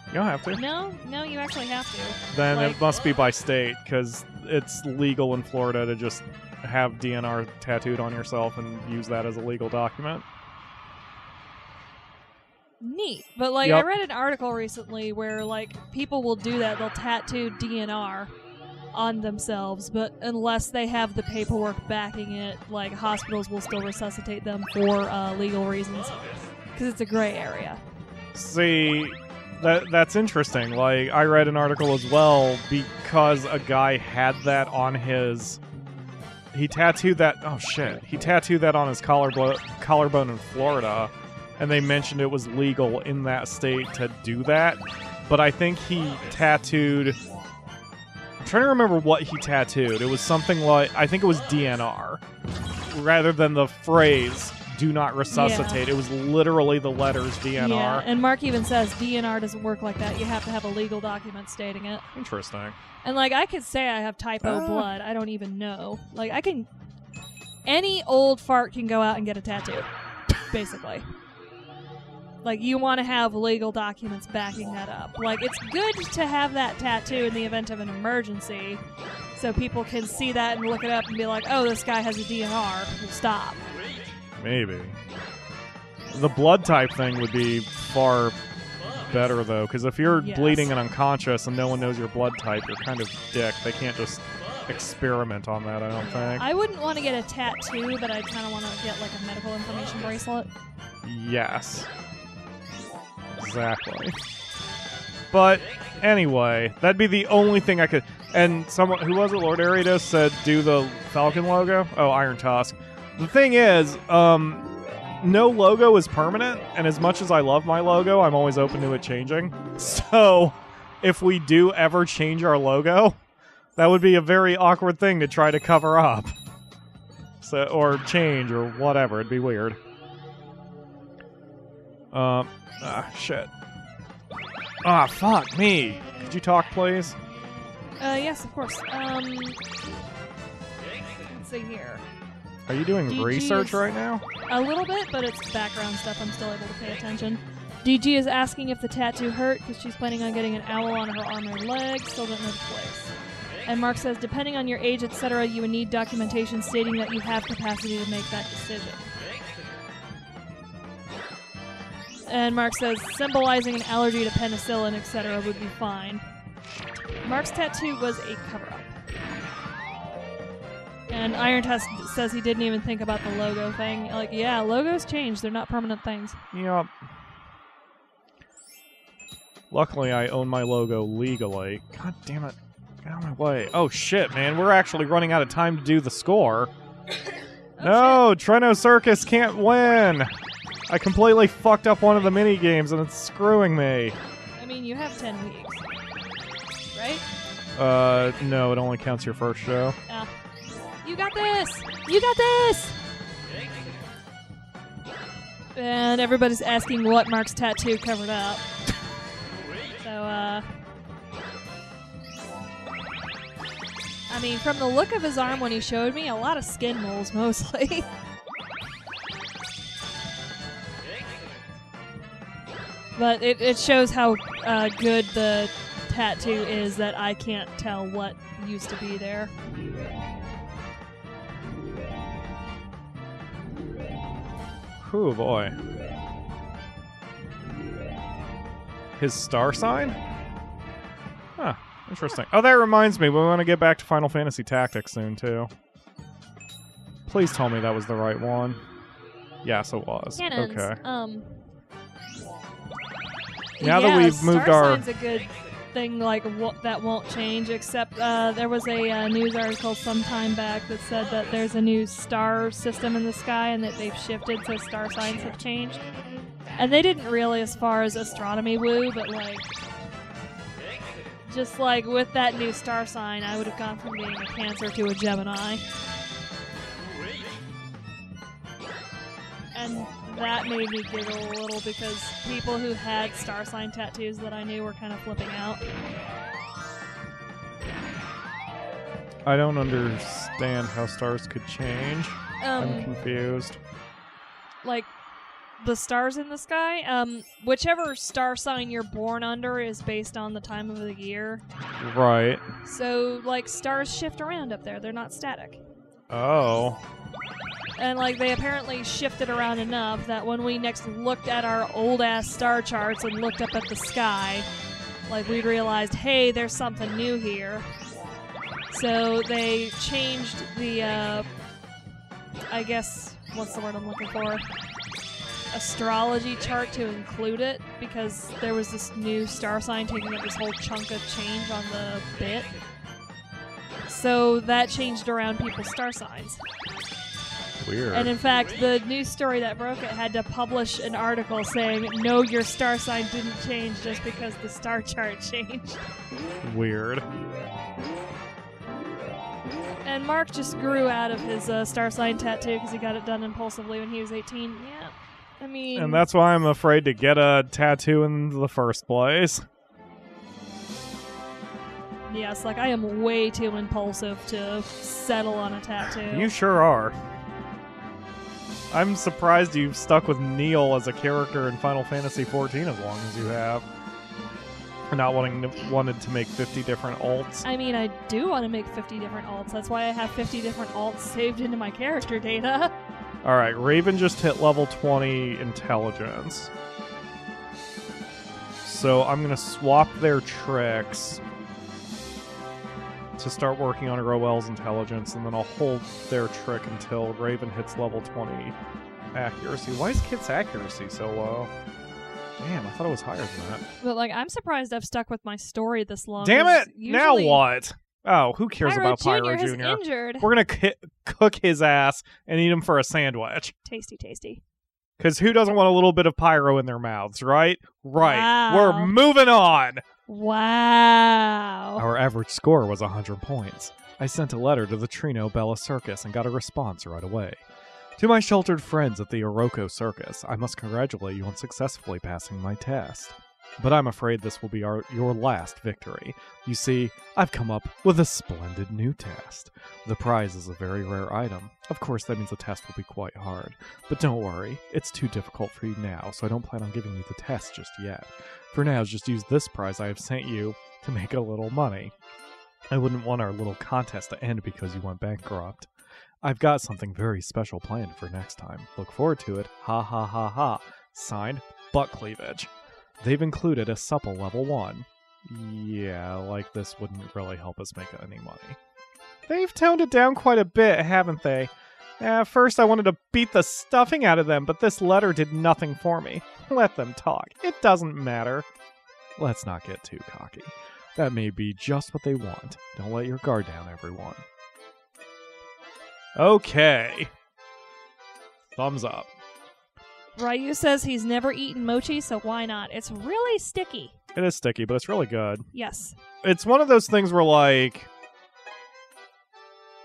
You don't have to. No, you actually have to. Then Like- it must be by state, because it's legal in Florida to just have DNR tattooed on yourself and use that as a legal document. Neat. But like Yep. I read an article recently where like people will do that. They'll tattoo DNR on themselves, but unless they have the paperwork backing it, like hospitals will still resuscitate them for legal reasons because it's a gray area. See, that's interesting. Like, I read an article as well because a guy had that on his... He tattooed that... Oh, shit. He tattooed that on his collarbone in Florida, and they mentioned it was legal in that state to do that. But I think he tattooed... I'm trying to remember what he tattooed. It was something like... I think it was DNR. Rather than the phrase... "Do not resuscitate." Yeah. It was literally the letters DNR. Yeah, and Mark even says DNR doesn't work like that. You have to have a legal document stating it. Interesting. And like I could say I have type O blood. I don't even know. Like I can... Any old fart can go out and get a tattoo, basically. Like you want to have legal documents backing that up. Like it's good to have that tattoo in the event of an emergency, so people can see that and look it up and be like, "Oh, this guy has a DNR. We'll stop." Maybe. The blood type thing would be far better, though, because if you're Yes. bleeding and unconscious and no one knows your blood type, you're kind of dick. They can't just experiment on that, I don't think. I wouldn't want to get a tattoo, but I'd kind of want to get like a medical information bracelet. Yes. Exactly. But anyway, that'd be the only thing I could... And someone... Who was it? Lord Aridos said do the Falcon logo? Oh, Iron Tusk. The thing is, no logo is permanent, and as much as I love my logo, I'm always open to it changing. So, if we do ever change our logo, that would be a very awkward thing to try to cover up. So, or change, or whatever. It'd be weird. Shit. Fuck me. Could you talk, please? Yes, of course. Let's see here. Are you doing DG research is- right now? A little bit, but it's background stuff. I'm still able to pay attention. DG is asking if the tattoo hurt because she's planning on getting an owl on her arm and leg. Still don't know the place. And Mark says, depending on your age, etc., you would need documentation stating that you have capacity to make that decision. And Mark says, symbolizing an allergy to penicillin, etc., would be fine. Mark's tattoo was a cover-up. And Iron Tusk says he didn't even think about the logo thing. Like, yeah, logos change. They're not permanent things. Yep. Luckily, I own my logo legally. God damn it. Get out of my way. Oh, shit, man. We're actually running out of time to do the score. No, Treno Circus can't win. I completely fucked up one of the mini games, and it's screwing me. I mean, you have 10 weeks. Right? No, it only counts your first show. You got this! You got this! And everybody's asking what Mark's tattoo covered up. So, I mean, from the look of his arm when he showed me, a lot of skin moles mostly. But it shows how good the tattoo is that I can't tell what used to be there. Oh boy. His star sign? Huh, interesting. Oh, that reminds me, we want to get back to Final Fantasy Tactics soon, too. Please tell me that was the right one. Yes, it was. Cannons. Okay. Now that we've moved star our... sign's a good thing, like, that won't change, except there was a news article some time back that said that there's a new star system in the sky and that they've shifted, so star signs have changed. And they didn't really as far as astronomy woo, but, like, just, like, with that new star sign, I would have gone from being a Cancer to a Gemini. And that made me giggle a little because people who had star sign tattoos that I knew were kind of flipping out. I don't understand how stars could change. I'm confused. Like, the stars in the sky, whichever star sign you're born under is based on the time of the year. Right. So, like, stars shift around up there. They're not static. Oh. And, like, they apparently shifted around enough that when we next looked at our old-ass star charts and looked up at the sky, like, we realized, hey, there's something new here. So they changed the, I guess, what's the word I'm looking for? Astrology chart to include it, because there was this new star sign taking up this whole chunk of change on the bit. So that changed around people's star signs. Weird. And in fact, the news story that broke it had to publish an article saying, no, your star sign didn't change just because the star chart changed. Weird. And Mark just grew out of his star sign tattoo because he got it done impulsively when he was 18. Yeah, I mean... And that's why I'm afraid to get a tattoo in the first place. Yes, like, I am way too impulsive to settle on a tattoo. You sure are. I'm surprised you've stuck with Neil as a character in Final Fantasy XIV as long as you have. Not wanted to make 50 different alts. I mean, I do want to make 50 different alts. That's why I have 50 different alts saved into my character data. Alright, Raven just hit level 20 intelligence. So I'm going to swap their tricks to start working on Roel's intelligence, and then I'll hold their trick until Raven hits level 20 accuracy. Why is Kit's accuracy so low? Damn, I thought it was higher than that. But, like, I'm surprised I've stuck with my story this long. Damn it! Now what? Oh, who cares Pyro about Pyro Jr. Jr.? has injured. We're gonna cook his ass and eat him for a sandwich. Tasty, tasty. Because who doesn't want a little bit of Pyro in their mouths, right? Right. Wow. We're moving on! Wow. Our average score was 100 points. I sent a letter to the Trino Bella Circus and got a response right away. To my sheltered friends at the Oroko Circus, I must congratulate you on successfully passing my test. But I'm afraid this will be your last victory. You see, I've come up with a splendid new test. The prize is a very rare item. Of course, that means the test will be quite hard. But don't worry, it's too difficult for you now, so I don't plan on giving you the test just yet. For now, just use this prize I have sent you to make a little money. I wouldn't want our little contest to end because you went bankrupt. I've got something very special planned for next time. Look forward to it. Ha ha ha ha. Signed, Butt Cleavage. They've included a supple level 1. Yeah, like this wouldn't really help us make any money. They've toned it down quite a bit, haven't they? At first I wanted to beat the stuffing out of them, but this letter did nothing for me. Let them talk. It doesn't matter. Let's not get too cocky. That may be just what they want. Don't let your guard down, everyone. Okay. Thumbs up. Ryu says he's never eaten mochi, so why not? It's really sticky. It is sticky, but it's really good. Yes. It's one of those things where, like,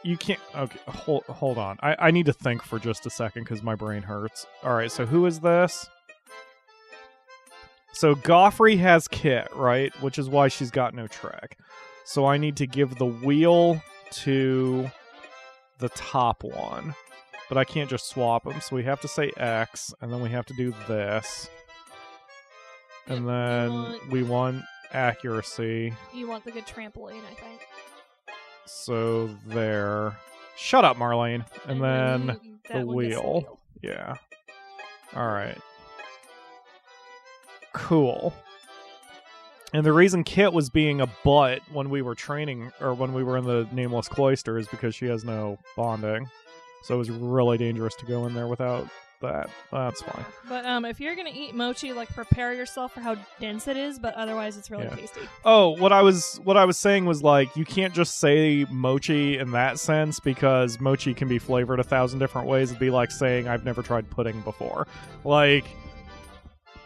you can't... Okay, hold on. I need to think for just a second because my brain hurts. Alright, so who is this? So Goffrey has Kit, right? Which is why she's got no trick. So I need to give the wheel to the top one. But I can't just swap them, so we have to say X, and then we have to do this. And then we want accuracy. You want the good trampoline, I think. So there. Shut up, Marlene. And then the wheel. Yeah. Alright. Cool. And the reason Kit was being a butt when we were training, or when we were in the Nameless Cloister, is because she has no bonding. So it was really dangerous to go in there without that. That's fine. But if you're gonna eat mochi, like, prepare yourself for how dense it is, but otherwise it's really tasty. Oh, what I was saying was, like, you can't just say mochi in that sense, because mochi can be flavored 1,000 different ways. It'd be like saying I've never tried pudding before. Like,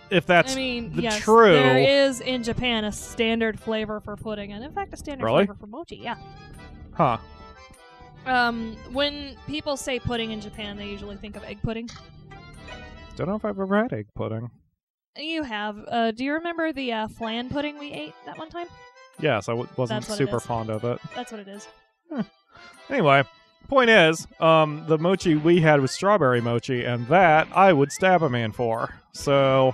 if that's yes, true. There is in Japan a standard flavor for pudding, and in fact a standard flavor for mochi, yeah. Huh. When people say pudding in Japan, they usually think of egg pudding. Don't know if I've ever had egg pudding. You have. Do you remember the flan pudding we ate that one time? Yes, I wasn't That's what it super is. fond of it. That's what it is. Anyway, point is, the mochi we had was strawberry mochi, and that I would stab a man for. So,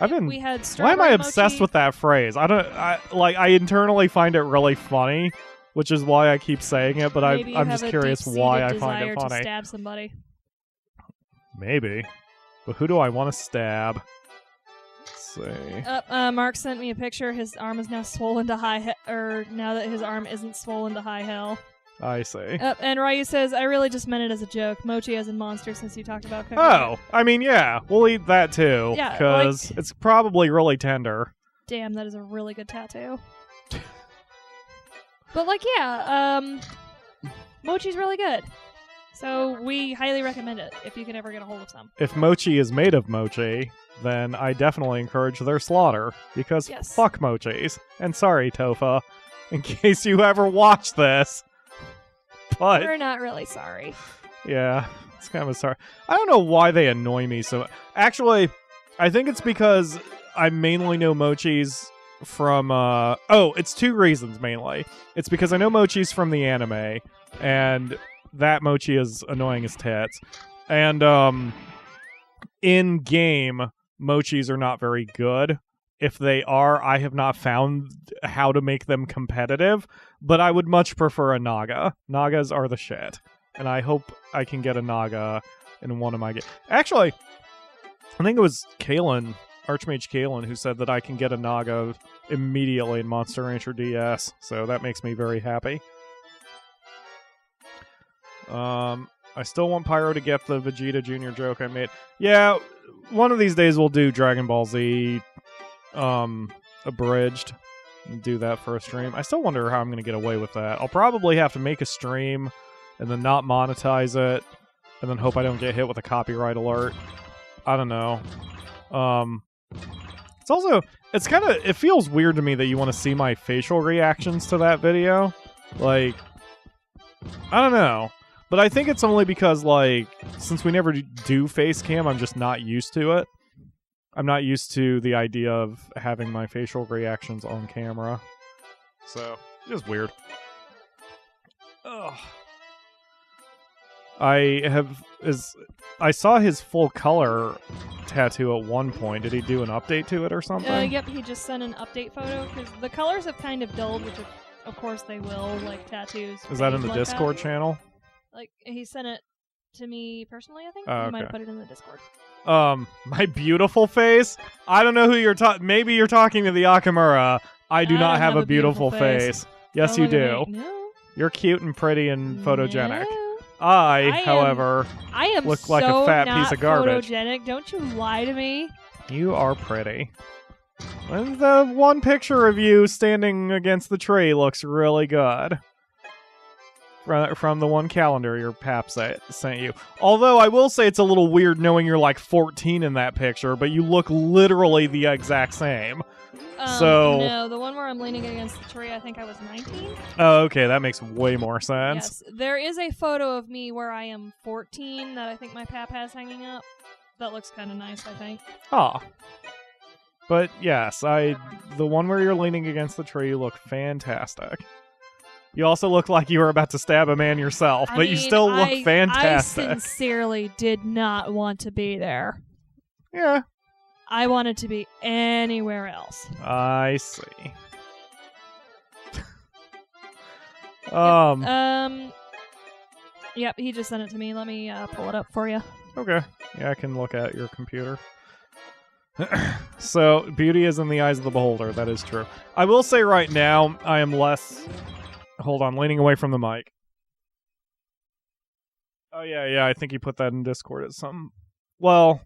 We had strawberry why am I obsessed mochi. with that phrase? I internally find it really funny, which is why I keep saying it, but Maybe you I'm have just a curious deep-seated why I find desire it funny. to stab somebody. Maybe. But who do I want to stab? Let's see. Mark sent me a picture. His arm is now swollen to now that his arm isn't swollen to high hell. I see. And Ryu says, I really just meant it as a joke. Mochi as in monster, since you talked about cooking Oh, it. I mean, yeah, we'll eat that too. Yeah, because it's probably really tender. Damn, that is a really good tattoo. But, yeah, mochi's really good. So we highly recommend it if you can ever get a hold of some. If mochi is made of mochi, then I definitely encourage their slaughter, because Yes. fuck mochis. And sorry, Tofa, in case you ever watch this. But, We're not really sorry. yeah, it's kind of sorry. I don't know why they annoy me so much. Actually, I think it's because I mainly know mochis from, it's two reasons mainly. It's because I know mochis from the anime, and that mochi is annoying as tits. And, in game, mochis are not very good. If they are, I have not found how to make them competitive, but I would much prefer a Naga. Nagas are the shit. And I hope I can get a Naga in one of my games. Actually, I think it was Kalen, Archmage Kalen, who said that I can get a Naga immediately in Monster Rancher DS, so that makes me very happy. I still want Pyro to get the Vegeta Jr. joke I made. Yeah, one of these days we'll do Dragon Ball Z abridged and do that for a stream. I still wonder how I'm going to get away with that. I'll probably have to make a stream and then not monetize it and then hope I don't get hit with a copyright alert. I don't know. It's also, it feels weird to me that you want to see my facial reactions to that video. Like, I don't know. But I think it's only because, since we never do face cam, I'm just not used to it. I'm not used to the idea of having my facial reactions on camera. So, it's just weird. Ugh. I saw his full color tattoo at one point. Did he do an update to it or something? Yep, he just sent an update photo, because the colors have kind of dulled, which of course they will, like tattoos. Is that in the like Discord channel? Like, he sent it to me personally, I think. Oh, He might have okay. put it in the Discord. My beautiful face? I don't know who you're talking. Maybe you're talking to the Akamura. I do not don't have a beautiful face. Yes, Don't you look at do. me. No. You're cute and pretty and photogenic. No. I, am- however, I am look like a so fat not piece of garbage. photogenic. Don't you lie to me. you are pretty. And the one picture of you standing against the tree looks really good. From the one calendar your pap sent you. Although I will say it's a little weird knowing you're like 14 in that picture, but you look literally the exact same. No, the one where I'm leaning against the tree, I think I was 19. Oh, okay, that makes way more sense. Yes, there is a photo of me where I am 14 that I think my pap has hanging up. That looks kind of nice, I think. Ah. But yes, the one where you're leaning against the tree, you look fantastic. You also look like you were about to stab a man yourself, but you still look fantastic. I sincerely did not want to be there. Yeah. I wanted to be anywhere else. I see. Yep, he just sent it to me. Let me pull it up for you. Okay. Yeah, I can look at your computer. So, beauty is in the eyes of the beholder. That is true. I will say right now, I am less... Hold on, leaning away from the mic. Oh, yeah, I think you put that in Discord at some... Well,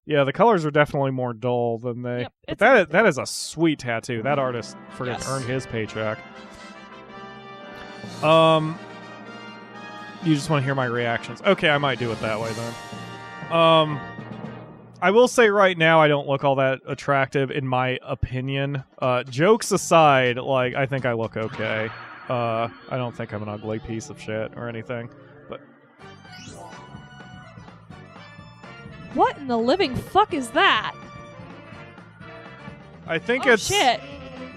yeah, the colors are definitely more dull than they... Yep, but that is a sweet tattoo. That artist friggin' Yes. earned his paycheck. You just want to hear my reactions. Okay, I might do it that way then. I will say right now I don't look all that attractive in my opinion. Jokes aside, I think I look okay. I don't think I'm an ugly piece of shit or anything. But What in the living fuck is that? I think Oh, it's... shit.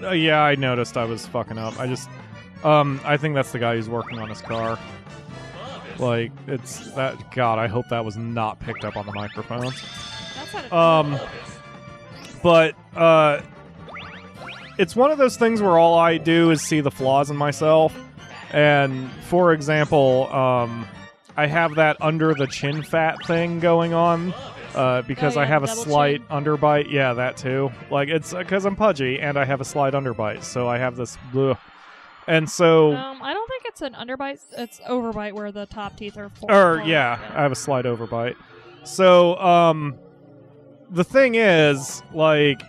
Yeah, I noticed I was fucking up. I think that's the guy who's working on his car. Like, it's that... God, I hope that was not picked up on the microphones. That sounded But, it's one of those things where all I do is see the flaws in myself. And, for example, I have that under the chin fat thing going on. Because Oh, yeah, I have a double slight chin. underbite. Yeah, that too. Like, it's because I'm pudgy and I have a slight underbite. So I have this... Ugh. And so... I don't think it's an underbite. It's overbite where the top teeth are full. yeah, I have a slight overbite. So, the thing is, like...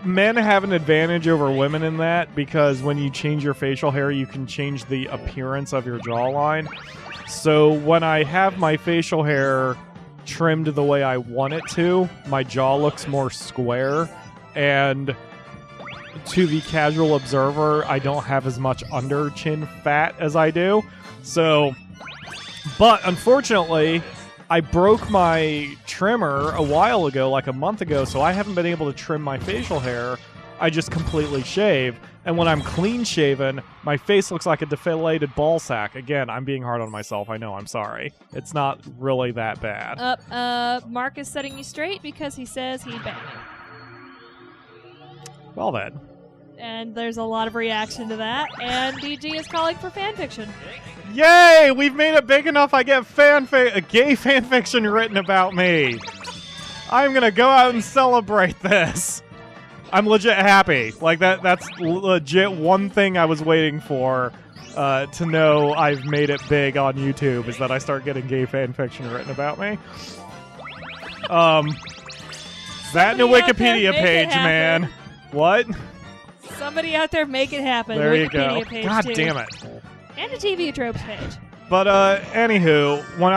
men have an advantage over women in that because when you change your facial hair, you can change the appearance of your jawline. So when I have my facial hair trimmed the way I want it to, my jaw looks more square, and to the casual observer, I don't have as much under chin fat as I do. So, but unfortunately, I broke my trimmer a while ago, like a month ago, so I haven't been able to trim my facial hair. I just completely shave. And when I'm clean shaven, my face looks like a deflated ball sack. Again, I'm being hard on myself. I know, I'm sorry. It's not really that bad. Mark is setting you straight because he says he'd bang you. Well then. And there's a lot of reaction to that. And DG is calling for fanfiction. Yay! We've made it big enough I get gay fanfiction written about me. I'm gonna go out and celebrate this. I'm legit happy. Like, that's legit one thing I was waiting for to know I've made it big on YouTube, is that I start getting gay fanfiction written about me. That and a Wikipedia page, man. What? Somebody out there make it happen. There you Wikipedia go. page God too. damn it. And a TV tropes page. But anywho, when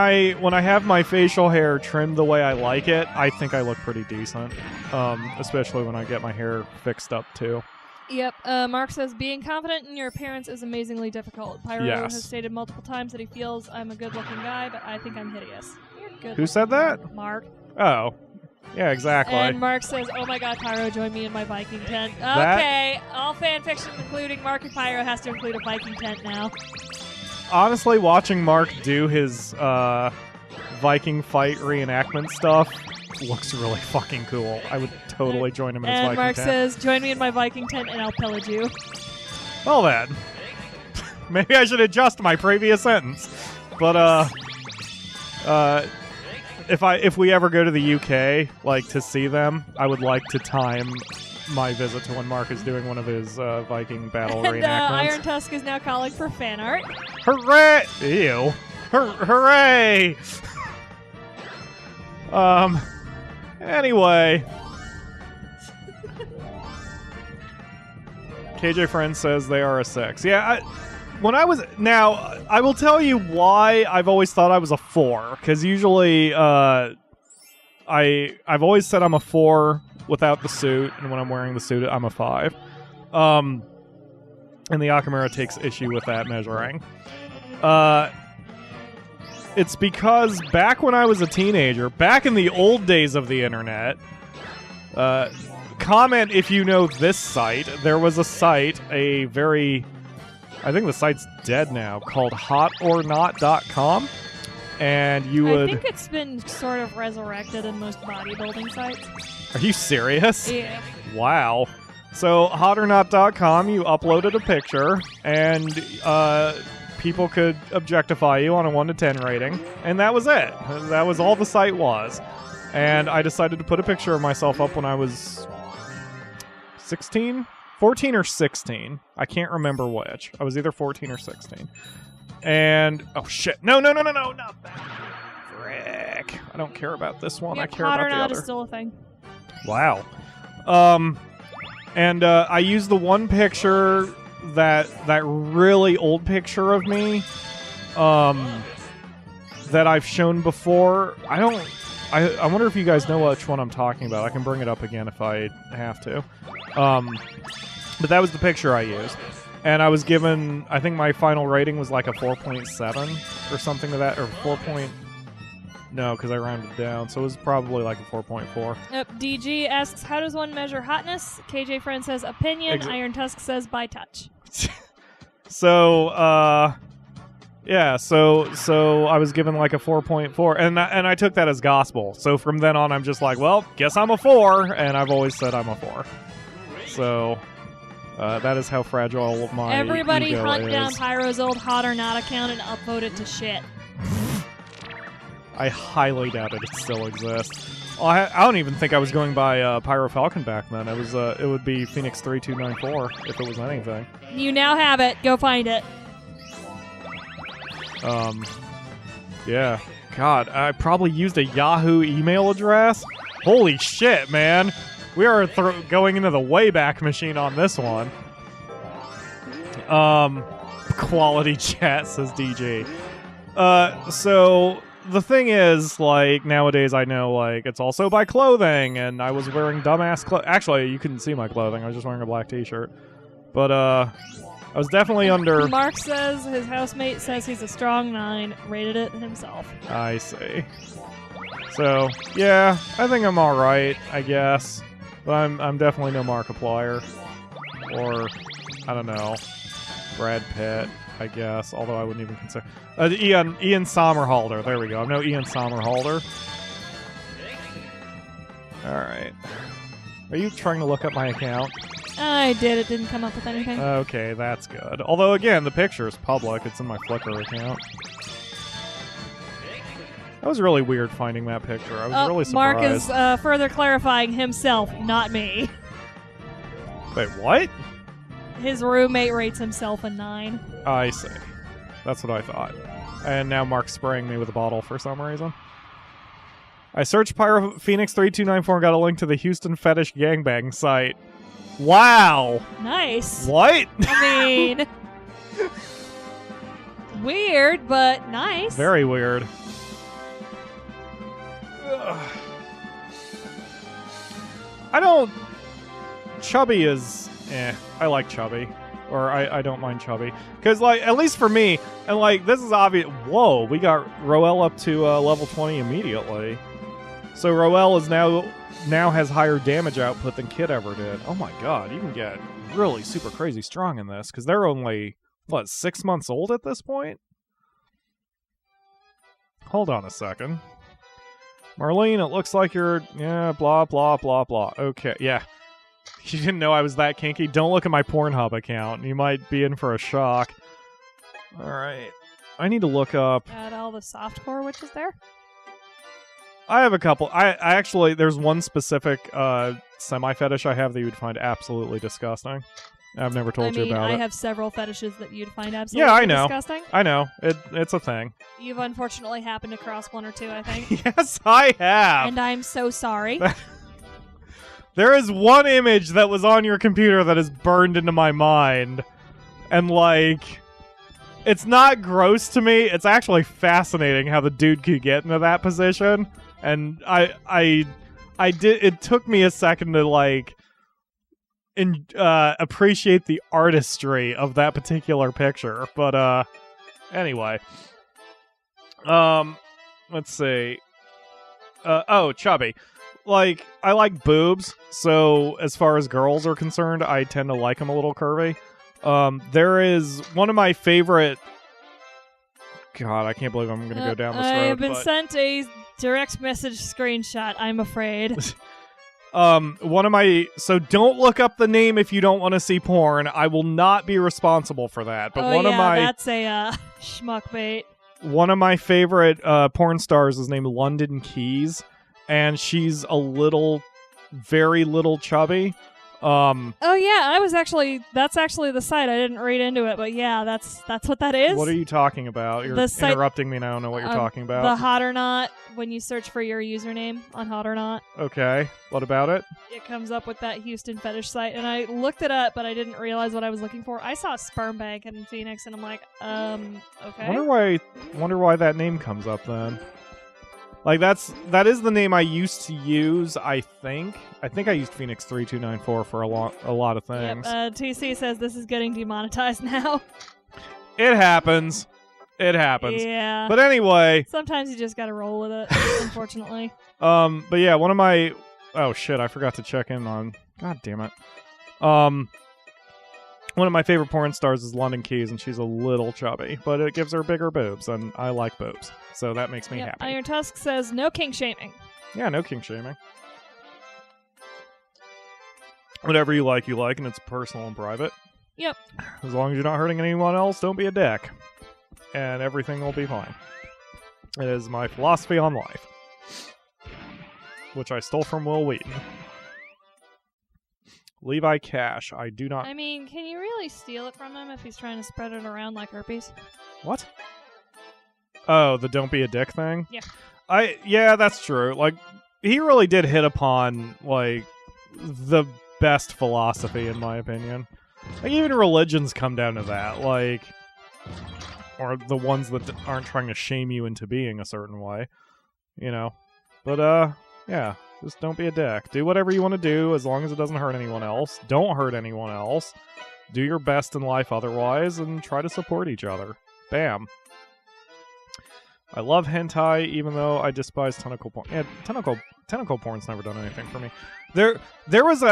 I have my facial hair trimmed the way I like it, I think I look pretty decent. Especially when I get my hair fixed up too. Yep. Mark says being confident in your appearance is amazingly difficult. Pyro Yes. has stated multiple times that he feels I'm a good-looking guy, but I think I'm hideous. You're good. Who said that? Mark. Oh. Yeah, exactly. And Mark says, "Oh my God, Pyro, join me in my Viking tent." Okay, all fan fiction, including Mark and Pyro, has to include a Viking tent now. Honestly, watching Mark do his Viking fight reenactment stuff looks really fucking cool. I would totally join him in his And Viking Mark tent. says, "Join me in my Viking tent, and I'll pillage you." Well then, maybe I should adjust my previous sentence. But if we ever go to the UK, like, to see them, I would like to time my visit to when Mark is doing one of his Viking battle And reenactments. Iron Tusk is now calling for fan art. Hooray! Ew. Hooray! Anyway. KJ Friend says they are a 6. Yeah, I will tell you why I've always thought I was a 4, because usually I've always said I'm a 4 without the suit, and when I'm wearing the suit, I'm a 5. And the Akamura takes issue with that measuring. It's because back when I was a teenager, back in the old days of the internet, comment if you know this site. There was a site, I think the site's dead now, called hotornot.com. And you would... I think it's been sort of resurrected in most bodybuilding sites. Are you serious? Yeah. Wow. So, hotornot.com, you uploaded a picture, and people could objectify you on a 1 to 10 rating, and that was it. That was all the site was. And I decided to put a picture of myself up when I was 16? 14 or 16. I can't remember which. I was either 14 or 16. And, oh shit. No, not that. Frick. I don't care about this one. Yep, I care about the Hotornot other. is still a thing. Wow. And I used the one picture, that really old picture of me, that I've shown before. I wonder if you guys know which one I'm talking about. I can bring it up again if I have to. But that was the picture I used. And I was given, I think my final rating was like a 4.7 or something to that, or No, because I rounded down, so it was probably like a 4.4. DG asks, how does one measure hotness? KJ Friend says opinion. Iron Tusk says by touch. So, yeah, so I was given like a 4.4, and I took that as gospel. So from then on, I'm just like, well, guess I'm a 4, and I've always said I'm a 4. So that is how fragile my Everybody ego hunt is. down Pyro's old hot or not account and upvote it to shit. I highly doubt it still exists. Well, I don't even think I was going by PyroFalkon back then. It would be Phoenix 3294 if it was anything. You now have it. Go find it. Yeah. God, I probably used a Yahoo email address. Holy shit, man. We are going into the Wayback Machine on this one. Quality chat, says DG. So the thing is, like, nowadays I know, like, it's also by clothing, and I was wearing dumbass clothes. Actually, you couldn't see my clothing. I was just wearing a black t-shirt. But, I was definitely under... Mark says his housemate says he's a strong 9, rated it himself. I see. So, yeah, I think I'm alright, I guess. But I'm definitely no Markiplier. Or, I don't know, Brad Pitt, I guess, although I wouldn't even consider... Ian Somerhalder, there we go. I'm no Ian Somerhalder. Alright. Are you trying to look up my account? I did. It didn't come up with anything. Okay, that's good. Although, again, the picture is public. It's in my Flickr account. That was really weird finding that picture. I was really surprised. Mark is further clarifying himself, not me. Wait, what? His roommate rates himself a 9. I see. That's what I thought. And now Mark's spraying me with a bottle for some reason. I searched Phoenix 3294 and got a link to the Houston Fetish Gangbang site. Wow! Nice. What? I mean... weird, but nice. Very weird. Ugh. I don't... Chubby is... I like Chubby. Or I don't mind Chubby. Because, like, at least for me, and, like, this is obvious... Whoa, we got Roel up to level 20 immediately. So Roel is now has higher damage output than Kid ever did. Oh my god, you can get really super crazy strong in this, because they're only, what, 6 months old at this point? Hold on a second. Marlene, it looks like you're, yeah, blah, blah, blah, blah. Okay, yeah. You didn't know I was that kinky? Don't look at my Pornhub account. You might be in for a shock. Alright. I need to look up... Got all the softcore witches there? I have a couple. I actually, there's one specific semi-fetish I have that you would find absolutely disgusting. I've never told you about it. I have several fetishes that you'd find absolutely disgusting. I know. It's a thing. You've unfortunately happened to cross one or two, I think. Yes, I have. And I'm so sorry. There is one image that was on your computer that is burned into my mind. And, like, it's not gross to me. It's actually fascinating how the dude could get into that position. And I did. It took me a second to, like, appreciate the artistry of that particular picture. But anyway, let's see. Oh, Chubby. Like, I like boobs, so as far as girls are concerned, I tend to like them a little curvy. There is one of my favorite... God, I can't believe I'm going to go down this road. I have been sent a direct message screenshot, I'm afraid. One of my... So don't look up the name if you don't want to see porn. I will not be responsible for that. But of my... that's a schmuck bait. One of my favorite porn stars is named London Keys. And she's a little, very little chubby. Oh yeah, that's actually the site. I didn't read into it, but yeah, that's what that is. What are you talking about? You're interrupting me and I don't know what you're talking about. The Hot or Not, when you search for your username on Hot or Not. Okay, what about it? It comes up with that Houston fetish site, and I looked it up, but I didn't realize what I was looking for. I saw a sperm bank in Phoenix, and I'm like, okay. Wonder why that name comes up then. Like, that is the name I used to use, I think. I think I used Phoenix 3294 for a lot of things. Yep, TC says this is getting demonetized now. It happens. It happens. Yeah. But anyway. Sometimes you just gotta roll with it, unfortunately. But yeah, one of my... Oh, shit, I forgot to check in on... God damn it. One of my favorite porn stars is London Keys, and she's a little chubby, but it gives her bigger boobs, and I like boobs. So that makes me happy. Iron Tusk says, no kink shaming. Yeah, no kink shaming. Whatever you like, and it's personal and private. Yep. As long as you're not hurting anyone else, don't be a dick. And everything will be fine. It is my philosophy on life. Which I stole from Will Wheaton. Levi Cash, I do not... I mean, can you really steal it from him if he's trying to spread it around like herpes? What? Oh, the don't be a dick thing? Yeah. Yeah, that's true. Like, he really did hit upon, like, the best philosophy, in my opinion. Like, even religions come down to that, like... Or the ones that aren't trying to shame you into being a certain way. You know? But, yeah. Just don't be a dick. Do whatever you want to do, as long as it doesn't hurt anyone else. Don't hurt anyone else. Do your best in life otherwise, and try to support each other. Bam. I love hentai, even though I despise tentacle porn. Yeah, tentacle porn's never done anything for me. There was a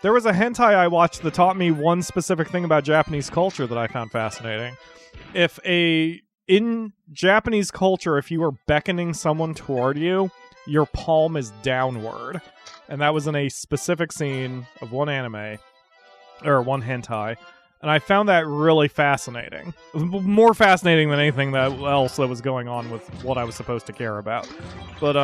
hentai I watched that taught me one specific thing about Japanese culture that I found fascinating. In Japanese culture, if you were beckoning someone toward you, your palm is downward. And that was in a specific scene of one anime, or one hentai. And I found that really fascinating. More fascinating than anything else that was going on with what I was supposed to care about. But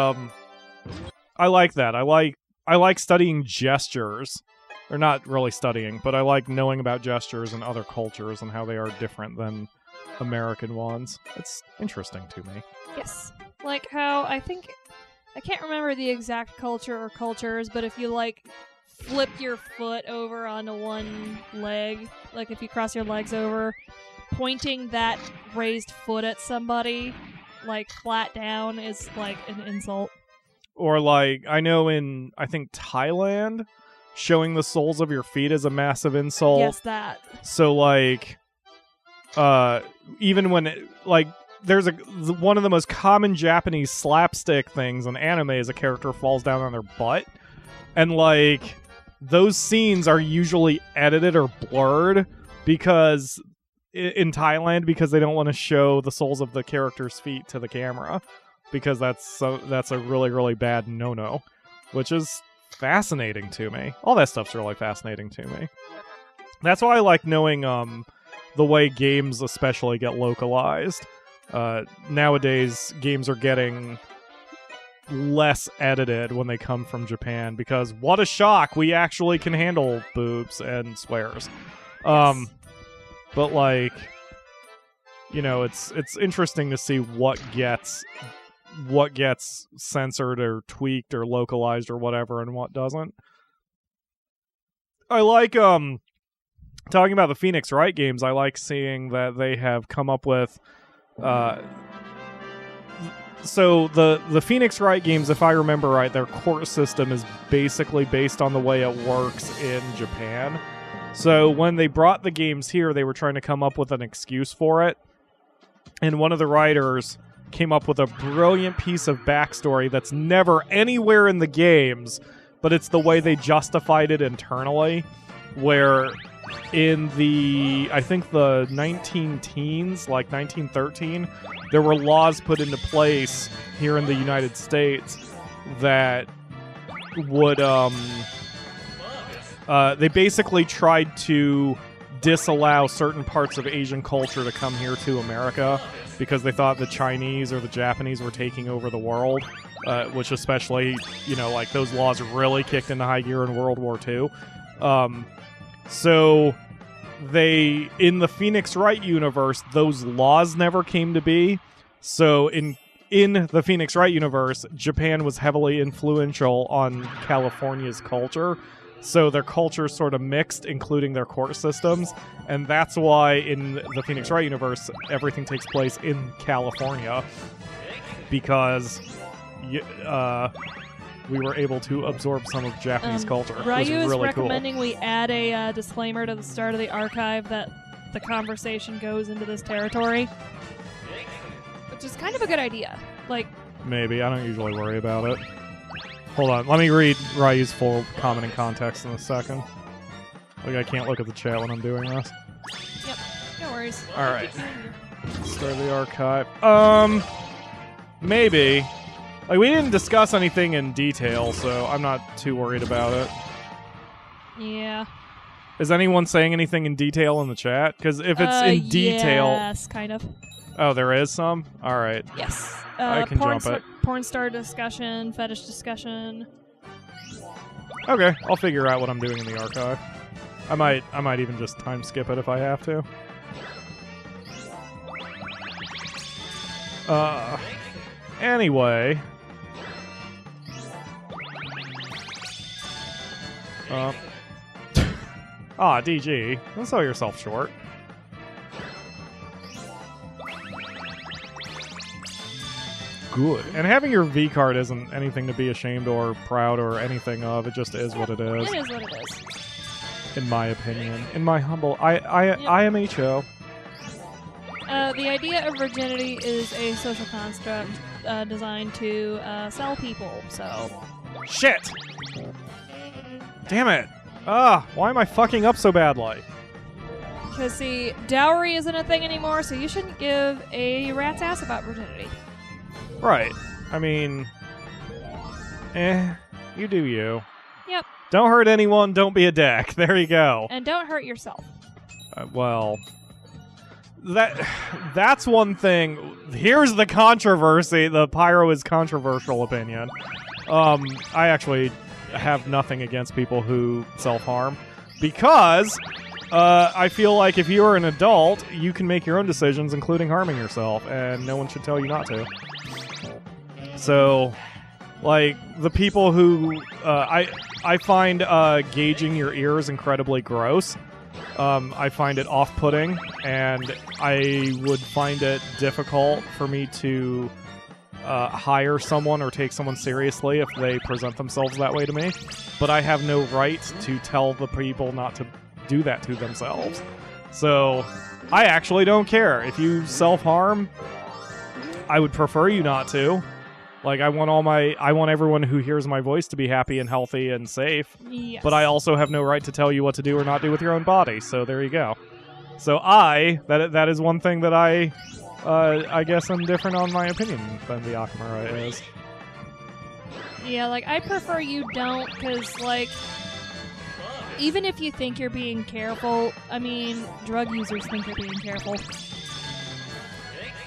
I like that. I like studying gestures. Or not really studying, but I like knowing about gestures in other cultures and how they are different than American ones. It's interesting to me. Yes. Like how I can't remember the exact culture or cultures, but if you like flip your foot over onto one leg, like if you cross your legs over, pointing that raised foot at somebody, like flat down, is like an insult. Or like, I know in, I think Thailand, showing the soles of your feet is a massive insult. Yes, that. So like, even when, there's one of the most common Japanese slapstick things in anime is a character falls down on their butt. And like, those scenes are usually edited or blurred because in Thailand, because they don't want to show the soles of the character's feet to the camera, because that's a really, really bad no-no, which is fascinating to me. All that stuff's really fascinating to me. That's why I like knowing the way games especially get localized. Nowadays, games are getting less edited when they come from Japan, because what a shock, we actually can handle boobs and swears. Yes. But like, you know, it's interesting to see what gets censored or tweaked or localized or whatever, and what doesn't. I like talking about the Phoenix Wright games. I like seeing that they have come up with so the Phoenix Wright games, if I remember right, their court system is basically based on the way it works in Japan. So when they brought the games here, they were trying to come up with an excuse for it. And one of the writers came up with a brilliant piece of backstory that's never anywhere in the games, but it's the way they justified it internally, where in I think the 19-teens, like 1913, there were laws put into place here in the United States that would, they basically tried to disallow certain parts of Asian culture to come here to America because they thought the Chinese or the Japanese were taking over the world, which especially, you know, like those laws really kicked into high gear in World War II. So in the Phoenix Wright universe, those laws never came to be. So in the Phoenix Wright universe, Japan was heavily influential on California's culture. So their culture sort of mixed, including their court systems. And that's why in the Phoenix Wright universe, everything takes place in California. Because we were able to absorb some of Japanese culture. Ryu is really recommending cool. we add a disclaimer to the start of the archive that the conversation goes into this territory. which is kind of a good idea. Like, maybe. I don't usually worry about it. Hold on. Let me read Ryu's full comment and context in a second. Like, I can't look at the chat when I'm doing this. Yep. No worries. All right. Start the archive. Maybe. Like, we didn't discuss anything in detail, so I'm not too worried about it. Yeah. Is anyone saying anything in detail in the chat? Because if it's in detail... Yes, kind of. Oh, there is some? All right. Yes. I can jump it. Porn star discussion, fetish discussion. Okay, I'll figure out what I'm doing in the archive. I might even just time skip it if I have to. Anyway. DG. Don't sell yourself short. Good. And having your V card isn't anything to be ashamed or proud or anything of. It just is what it is. It is what it is. In my opinion. In my humble... IMHO. The idea of virginity is a social construct designed to sell people, so... Shit! Damn it! Why am I fucking up so badly? Because, see, dowry isn't a thing anymore, so you shouldn't give a rat's ass about virginity. Right. I mean... you do you. Yep. Don't hurt anyone, don't be a dick. There you go. And don't hurt yourself. Well... That's one thing. Here's the controversy. The Pyro is controversial opinion. I actually have nothing against people who self-harm because I feel like if you are an adult, you can make your own decisions, including harming yourself, and no one should tell you not to. So, like, the people who I find gauging your ears incredibly gross. I find it off-putting, and I would find it difficult for me to hire someone or take someone seriously if they present themselves that way to me. But I have no right to tell the people not to do that to themselves. So I actually don't care. If you self-harm, I would prefer you not to. Like, I want everyone who hears my voice to be happy and healthy and safe. Yes. But I also have no right to tell you what to do or not do with your own body. So there you go. So that is one thing that I guess I'm different on my opinion than the Akamura is. Yeah, like, I prefer you don't, because, like, even if you think you're being careful, I mean, drug users think you're being careful.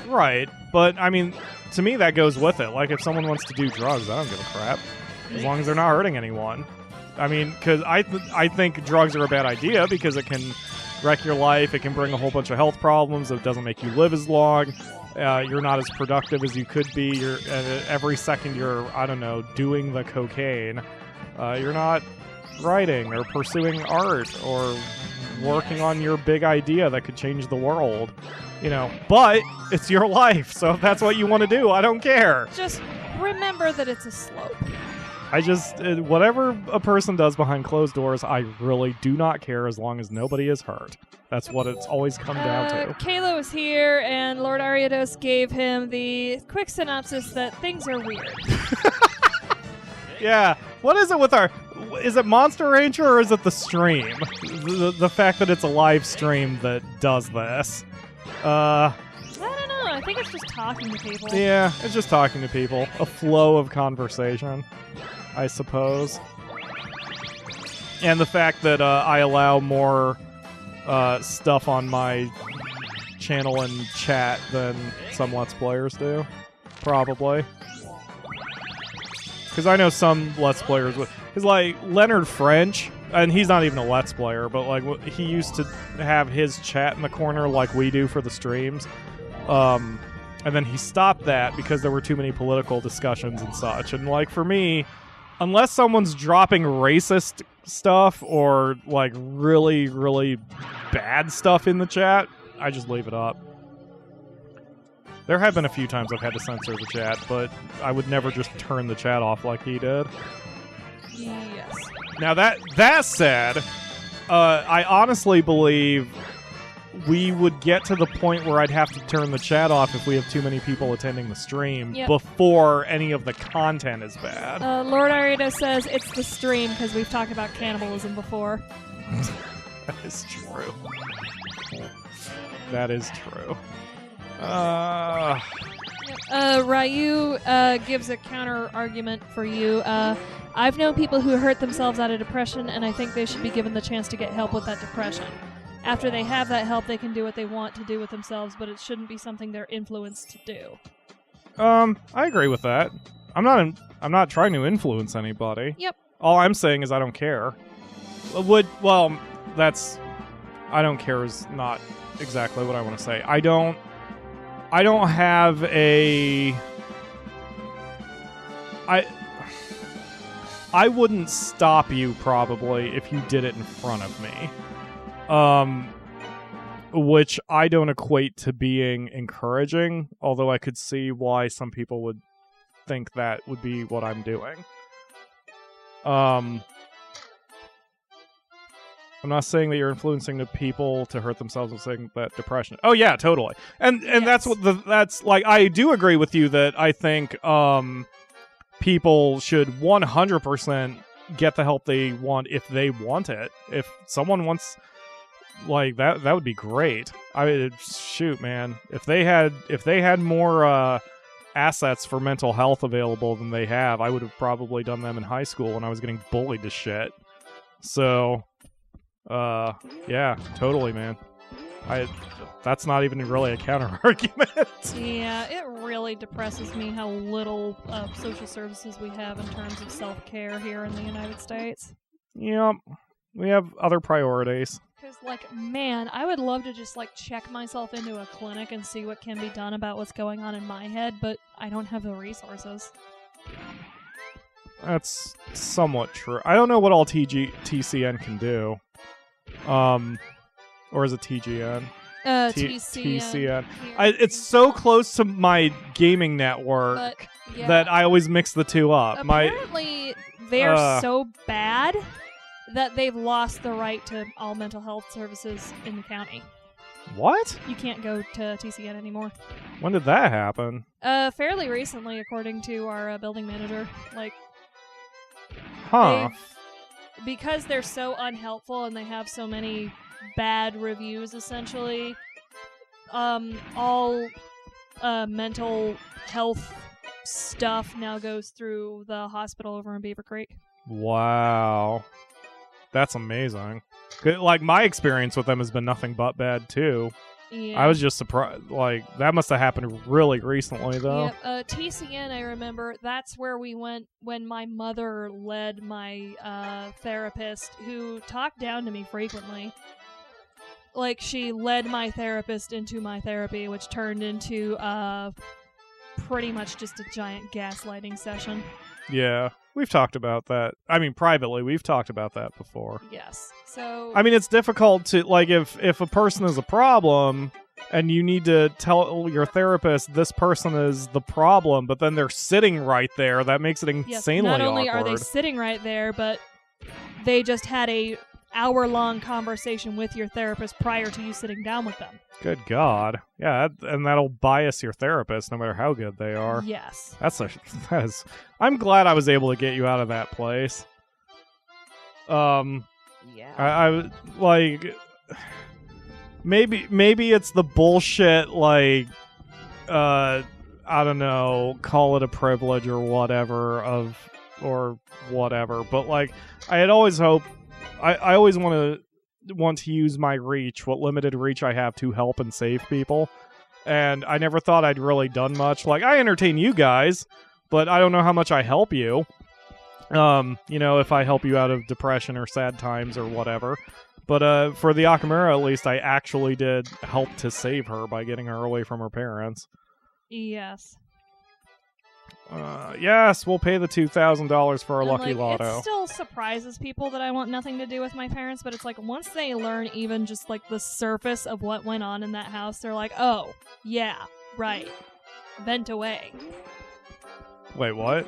Right, but, I mean, to me that goes with it. Like, if someone wants to do drugs, I don't give a crap. As long as they're not hurting anyone. I mean, because I think drugs are a bad idea because it can wreck your life, it can bring a whole bunch of health problems, it doesn't make you live as long, you're not as productive as you could be, every second you're, I don't know, doing the cocaine, you're not writing or pursuing art or working on your big idea that could change the world. You know, but it's your life, so if that's what you want to do, I don't care. Just remember that it's a slope. Whatever a person does behind closed doors, I really do not care as long as nobody is hurt. That's what it's always come down to. Kayla was here, and Lord Ariados gave him the quick synopsis that things are weird. Yeah. What is it with is it Monster Rancher or is it the stream? The fact that it's a live stream that does this. I don't know. I think it's just talking to people. Yeah, it's just talking to people. A flow of conversation, I suppose. And the fact that I allow more stuff on my channel and chat than some Let's Players do. Probably. Because I know some Let's Players would... Because, like, Leonard French, and he's not even a Let's Player, but, like, he used to have his chat in the corner like we do for the streams. And then he stopped that because there were too many political discussions and such. And, like, for me, unless someone's dropping racist stuff or, like, really, really bad stuff in the chat, I just leave it up. There have been a few times I've had to censor the chat, but I would never just turn the chat off like he did. Yes. Now, that said, I honestly believe we would get to the point where I'd have to turn the chat off if we have too many people attending the stream before any of the content is bad. Lord Arita says it's the stream because we've talked about cannibalism before. That is true. That is true. Ryu gives a counter argument for you. I've known people who hurt themselves out of depression, and I think they should be given the chance to get help with that depression. After they have that help, they can do what they want to do with themselves, but it shouldn't be something they're influenced to do. I agree with that. I'm not trying to influence anybody. Yep. All I'm saying is I don't care. I don't care is not exactly what I want to say. I don't have a... I wouldn't stop you, probably, if you did it in front of me. Which I don't equate to being encouraging, although I could see why some people would think that would be what I'm doing. I'm not saying that you're influencing the people to hurt themselves. I'm saying that depression. Oh yeah, totally. And yes. that's like, I do agree with you that I think people should 100% get the help they want if they want it. If someone wants, like, that would be great. I mean, shoot, man. If they had more assets for mental health available than they have, I would have probably done them in high school when I was getting bullied to shit. So, yeah, totally, man. That's not even really a counter argument. Yeah, it really depresses me how little social services we have in terms of self-care here in the United States. Yep. We have other priorities. Because, like, man, I would love to just, like, check myself into a clinic and see what can be done about what's going on in my head, but I don't have the resources. That's somewhat true. I don't know what all TCN can do. Or is it TGN? TCN. It's so close to my gaming network that I always mix the two up. Apparently, they're so bad that they've lost the right to all mental health services in the county. What? You can't go to TCN anymore. When did that happen? Fairly recently, according to our building manager. Like, because they're so unhelpful and they have so many bad reviews, essentially, all mental health stuff now goes through the hospital over in Beaver Creek. Wow. That's amazing. Like, my experience with them has been nothing but bad, too. Yeah. I was just surprised. Like, that must have happened really recently, though. Yep. TCN, I remember, that's where we went when my mother led my therapist, who talked down to me frequently. Like, she led my therapist into my therapy, which turned into pretty much just a giant gaslighting session. Yeah, we've talked about that. I mean, privately, we've talked about that before. Yes. So, I mean, it's difficult to, like, if a person is a problem and you need to tell your therapist this person is the problem, but then they're sitting right there, that makes it insanely awkward. Not only are they sitting right there, but they just had a hour-long conversation with your therapist prior to you sitting down with them. Good God. Yeah, and that'll bias your therapist no matter how good they are. Yes. I'm glad I was able to get you out of that place. Yeah. I like, maybe it's the bullshit, like, I don't know, call it a privilege or whatever, but, like, I had always hoped, I always want to use my reach, what limited reach I have, to help and save people. And I never thought I'd really done much. Like, I entertain you guys, but I don't know how much I help you. You know, if I help you out of depression or sad times or whatever. But for the Akamura, at least, I actually did help to save her by getting her away from her parents. Yes. Yes, we'll pay the $2,000 for our lucky lotto. It still surprises people that I want nothing to do with my parents, but it's like, once they learn even just, like, the surface of what went on in that house, they're like, oh, yeah, right. Vent away. Wait, what?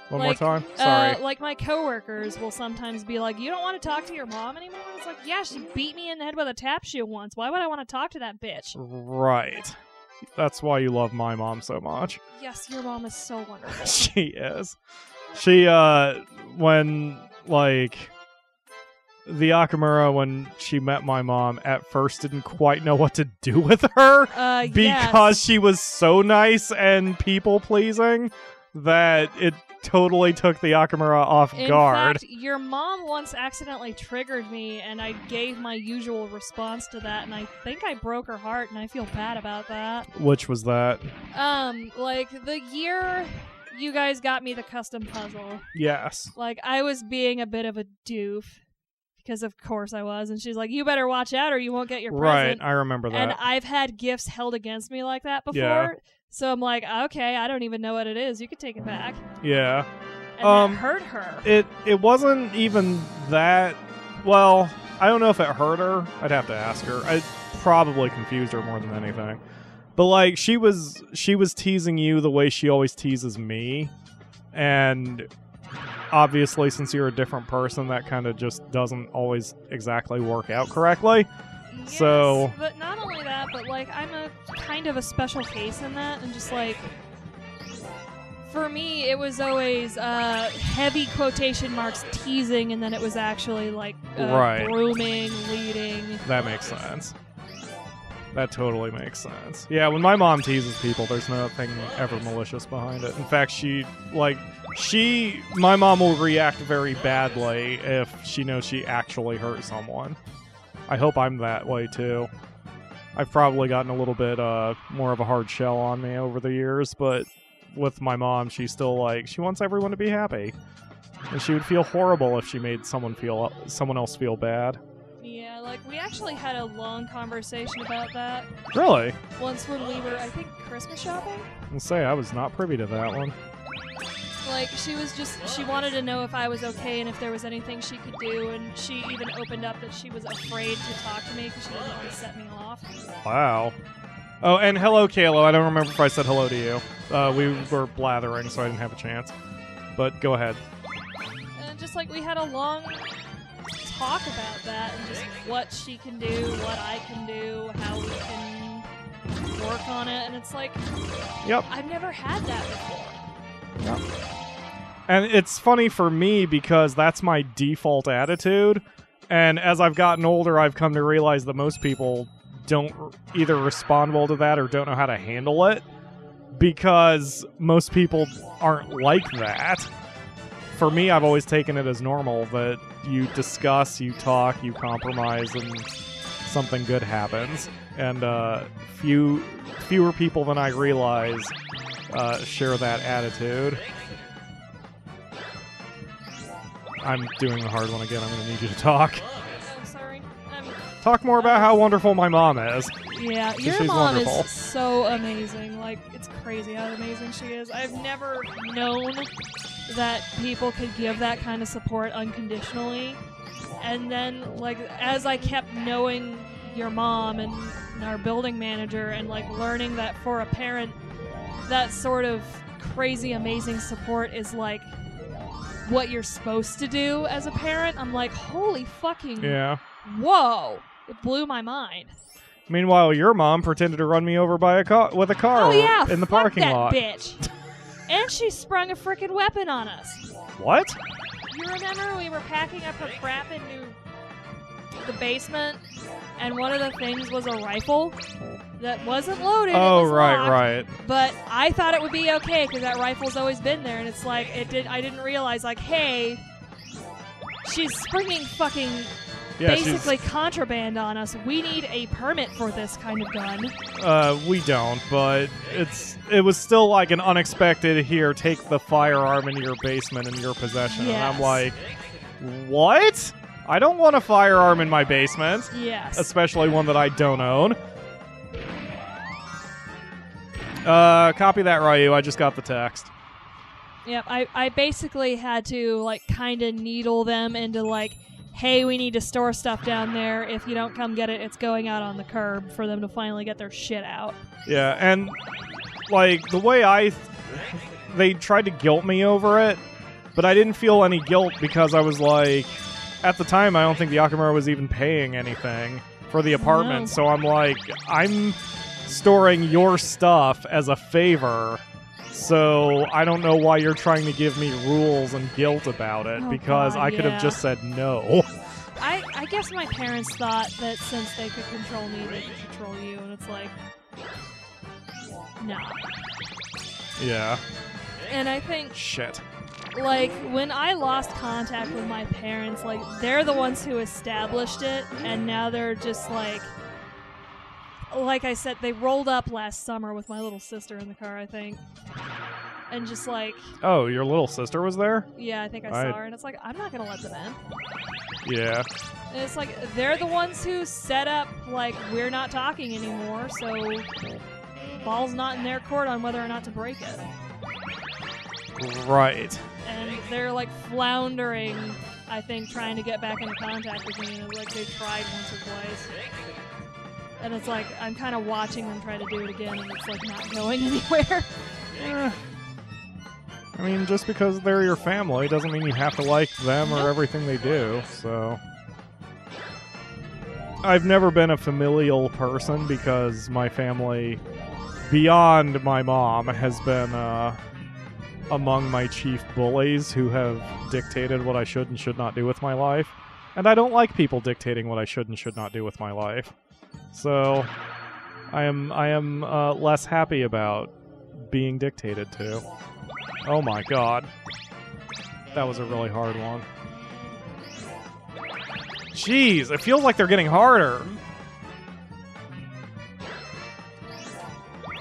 One more time? Sorry. Like my coworkers will sometimes be like, "You don't want to talk to your mom anymore?" It's like, yeah, she beat me in the head with a tap shoe once. Why would I want to talk to that bitch? Right. That's why you love my mom so much. Yes, your mom is so wonderful. She is. She, when, like, the Akamura, when she met my mom, at first didn't quite know what to do with her because she was so nice and people-pleasing that it totally took the Akamura off guard. In fact, your mom once accidentally triggered me, and I gave my usual response to that, and I think I broke her heart, and I feel bad about that. Which was that? Like, the year you guys got me the custom puzzle. Yes. Like, I was being a bit of a doof, because of course I was, and she's like, you better watch out or you won't get your present. Right, I remember that. And I've had gifts held against me like that before. Yeah. So I'm like, okay, I don't even know what it is. You could take it back. Yeah. And that hurt her. It wasn't even that... Well, I don't know if it hurt her. I'd have to ask her. I probably confused her more than anything. But, like, she was teasing you the way she always teases me. And obviously, since you're a different person, that kind of just doesn't always exactly work out correctly. Yes, so... But not only that, but, like, I'm a kind of a special case in that. And just, like... For me, it was always heavy quotation marks teasing, and then it was actually, like, right. grooming, leading. That makes sense. That totally makes sense. Yeah, when my mom teases people, there's nothing ever malicious behind it. In fact, my mom will react very badly if she knows she actually hurt someone. I hope I'm that way, too. I've probably gotten a little bit more of a hard shell on me over the years, but with my mom, she's still like, she wants everyone to be happy. And she would feel horrible if she made someone else feel bad. Yeah, like, we actually had a long conversation about that. Really? Once when we were, I think, Christmas shopping? I'll say, I was not privy to that one. Like, she wanted to know if I was okay and if there was anything she could do, and she even opened up that she was afraid to talk to me because she didn't want to set me off. Wow. Oh, and hello, Kayla. I don't remember if I said hello to you. We were blathering, so I didn't have a chance. But go ahead. And just, like, we had a long talk about that and just what she can do, what I can do, how we can work on it, and it's like, yep. I've never had that before. Yep. And it's funny for me because that's my default attitude, and as I've gotten older, I've come to realize that most people don't either respond well to that or don't know how to handle it, because most people aren't like that. For me, I've always taken it as normal that you discuss, you talk, you compromise, and something good happens. And fewer people than I realize share that attitude. I'm doing the hard one again. I'm going to need you to talk. Oh, sorry. Talk more about how wonderful my mom is. Yeah, your she's mom wonderful. is so amazing. Like, it's crazy how amazing she is. I've never known that people could give that kind of support unconditionally. And then, like, as I kept knowing your mom and our building manager and, like, learning that for a parent, that sort of crazy, amazing support is, like, what you're supposed to do as a parent, I'm like, holy fucking... Yeah. Whoa! It blew my mind. Meanwhile, your mom pretended to run me over by with a car in the parking lot. Bitch. And she sprung a frickin' weapon on us. What? You remember we were packing up her crap into the basement, and one of the things was a rifle that wasn't loaded. Oh, it was locked, right. But I thought it would be okay because that rifle's always been there, and it's like I didn't realize, like, hey, she's springing fucking basically contraband on us. We need a permit for this kind of gun. We don't, but it was still like an unexpected, here, take the firearm in your basement in your possession. Yes. And I'm like, what? I don't want a firearm in my basement. Yes. Especially one that I don't own. Copy that, Ryu. I just got the text. Yep, I basically had to, like, kind of needle them into, like, hey, we need to store stuff down there. If you don't come get it, it's going out on the curb for them to finally get their shit out. Yeah, and, like, the way they tried to guilt me over it, But I didn't feel any guilt because I was like, at the time, I don't think the Yakamura was even paying anything for the apartment. No. So I'm like, I'm storing your stuff as a favor. So I don't know why you're trying to give me rules and guilt about it, because God, I could have just said no. I guess my parents thought that since they could control me, they could control you, and it's like, no. Yeah. And I think, Shit. like, when I lost contact with my parents, like, they're the ones who established it, and now they're just like I said, they rolled up last summer with my little sister in the car, I think. And just like... Oh, your little sister was there? Yeah, I think I saw her, and it's like, I'm not gonna let them in. Yeah. And it's like, they're the ones who set up, like, we're not talking anymore, so ball's not in their court on whether or not to break it. Right. And they're, like, floundering, I think, trying to get back into contact with me, and it's like they tried once or twice. And it's like, I'm kind of watching them try to do it again, and it's, like, not going anywhere. Eh. I mean, just because they're your family doesn't mean you have to like them or everything they do, so... I've never been a familial person because my family, beyond my mom, has been among my chief bullies who have dictated what I should and should not do with my life. And I don't like people dictating what I should and should not do with my life. So I am less happy about being dictated to. Oh my god. That was a really hard one. Jeez, it feels like they're getting harder.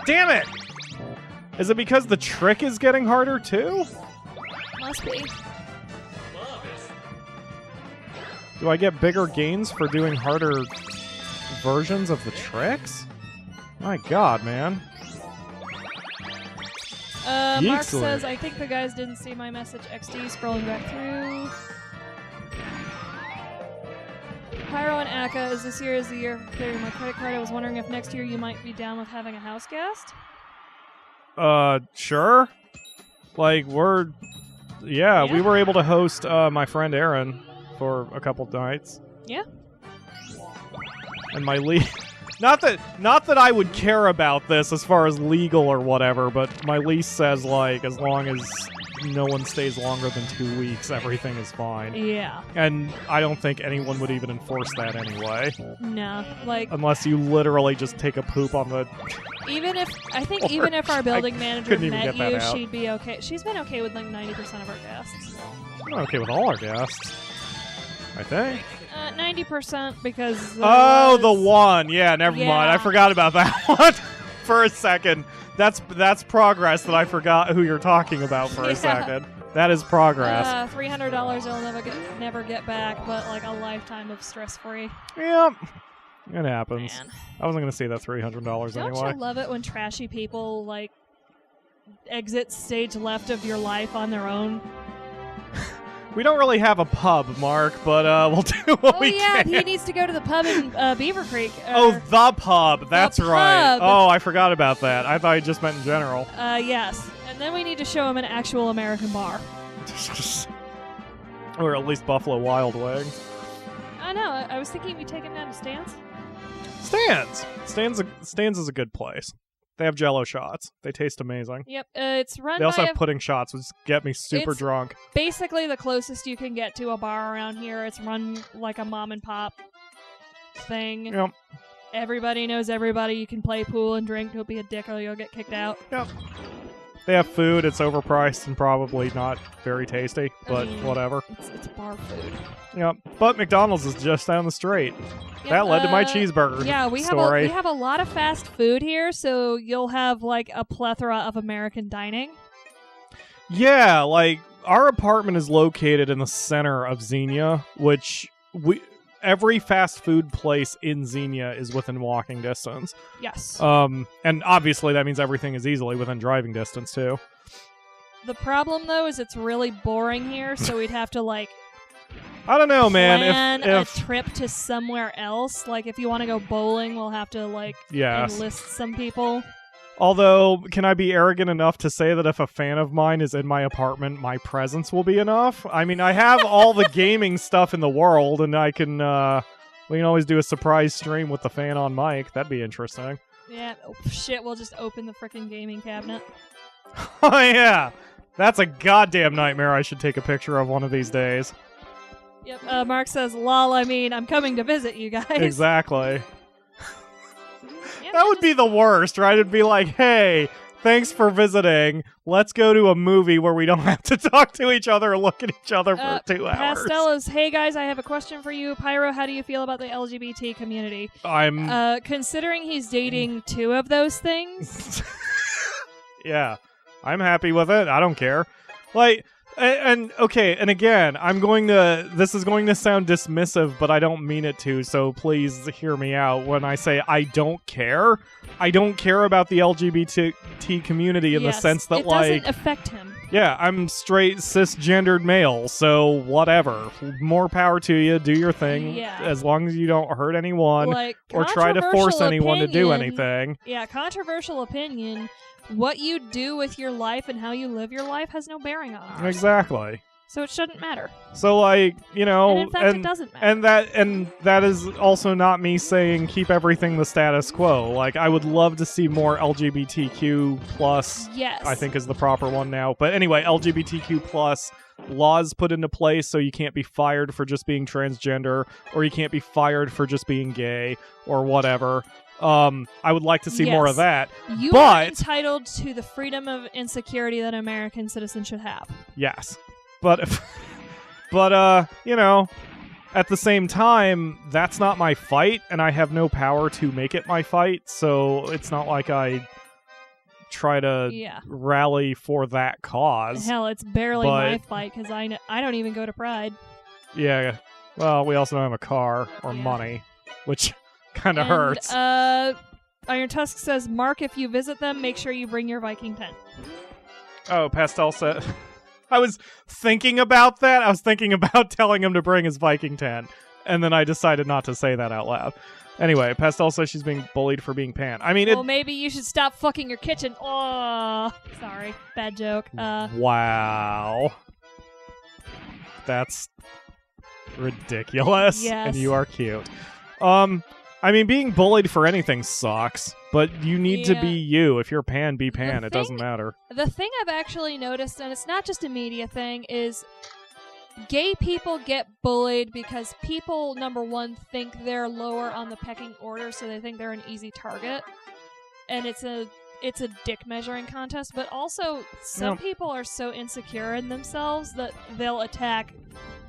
Damn it! Is it because the trick is getting harder too? Must be. Do I get bigger gains for doing harder versions of the tricks? My god, man. Mark Yeeksley. says, I think the guys didn't see my message. XD, scrolling back through. Pyro and Akka, is this year is the year for clearing my credit card. I was wondering if next year you might be down with having a house guest. Sure. Like, yeah, we were able to host my friend Aaron for a couple nights. Yeah. And my lease... Not that I would care about this as far as legal or whatever, but my lease says, like, as long as no one stays longer than 2 weeks, everything is fine. Yeah. And I don't think anyone would even enforce that anyway. No, like... Unless you literally just take a poop on the... Even if our building manager couldn't even met get that you, out. she'd be okay. She's been okay with, like, 90% of our guests. I'm not okay with all our guests. I think. 90% because... Oh, the one. Yeah, never mind. I Yeah. forgot about that one for a second. That's progress that I forgot who you're talking about for a second. That is progress. $300 I'll never get back, but like a lifetime of stress-free. Yep. It happens. Man. I wasn't going to say that $300 Don't anyway. you love it when trashy people like exit stage left of your life on their own? We don't really have a pub, Mark, but we'll do what we can. He needs to go to the pub in Beaver Creek. Oh, the pub. That's right. pub. Oh, I forgot about that. I thought you just meant in general. Yes. And then we need to show him an actual American bar. Or at least Buffalo Wild Wings. I know. I was thinking we take him down to Stan's. Stan's is a good place. They have Jello shots. They taste amazing. Yep. It's run They also by have pudding shots, which get me super It's- drunk. basically the closest you can get to a bar around here. It's run like a mom and pop thing. Yep. Everybody knows everybody. You can play pool and drink. Don't be a dick or you'll get kicked out. Yep. They have food. It's overpriced and probably not very tasty, but whatever. It's bar food. Yep. But McDonald's is just down the street. Yep, That led to my cheeseburger Yeah, we story. have a lot of fast food here, so you'll have like a plethora of American dining. Yeah, like our apartment is located in the center of Xenia, which every fast food place in Xenia is within walking distance. Yes. And obviously that means everything is easily within driving distance too. The problem though is it's really boring here, so we'd have to like I don't know, man. plan If a trip to somewhere else. Like if you want to go bowling, we'll have to like yes, enlist some people. Although, can I be arrogant enough to say that if a fan of mine is in my apartment, my presence will be enough? I mean, I have all the gaming stuff in the world, and we can always do a surprise stream with the fan on mic. That'd be interesting. Yeah, shit, we'll just open the frickin' gaming cabinet. Oh, yeah. That's a goddamn nightmare I should take a picture of one of these days. Yep, Mark says, lol, I mean, I'm coming to visit you guys. Exactly. Yeah, That would be the worst, right? It'd be like, hey, thanks for visiting. Let's go to a movie where we don't have to talk to each other or look at each other for 2 hours. Pastella's, hey guys, I have a question for you. Pyro, how do you feel about the LGBT community? I'm... considering he's dating 2 of those things. Yeah, I'm happy with it. I don't care. Like... And okay, and again, this is going to sound dismissive, but I don't mean it to, so please hear me out when I say I don't care. I don't care about the LGBT community in the sense that, it doesn't affect him. Yeah, I'm straight cisgendered male, so whatever. More power to you, do your thing, as long as you don't hurt anyone or try to force anyone to do anything. Yeah, controversial opinion. What you do with your life and how you live your life has no bearing on ours. Exactly. So it shouldn't matter. So, like, and in fact, it doesn't matter. And that is also not me saying keep everything the status quo. Like, I would love to see more LGBTQ plus. Yes. I think is the proper one now. But anyway, LGBTQ plus laws put into place so you can't be fired for just being transgender, or you can't be fired for just being gay, or whatever. I would like to see more of that. You are entitled to the freedom of insecurity that an American citizen should have. Yes. But at the same time, that's not my fight, and I have no power to make it my fight, so it's not like I try to rally for that cause. Hell, it's barely my fight, because I don't even go to Pride. Yeah, well, we also don't have a car or money, which... kind of hurts. Iron Tusk says, Mark, if you visit them, make sure you bring your Viking tent. Oh, Pastel said... I was thinking about that. I was thinking about telling him to bring his Viking tent, and then I decided not to say that out loud. Anyway, Pastel says she's being bullied for being pan. I mean, maybe you should stop fucking your kitchen. Oh, sorry. Bad joke. Wow. That's ridiculous. Yes. And you are cute. I mean, being bullied for anything sucks, but you need to be you. If you're pan, be pan. It doesn't matter. The thing I've actually noticed, and it's not just a media thing, is gay people get bullied because people, number one, think they're lower on the pecking order, so they think they're an easy target. And it's a dick measuring contest, but also some people are so insecure in themselves that they'll attack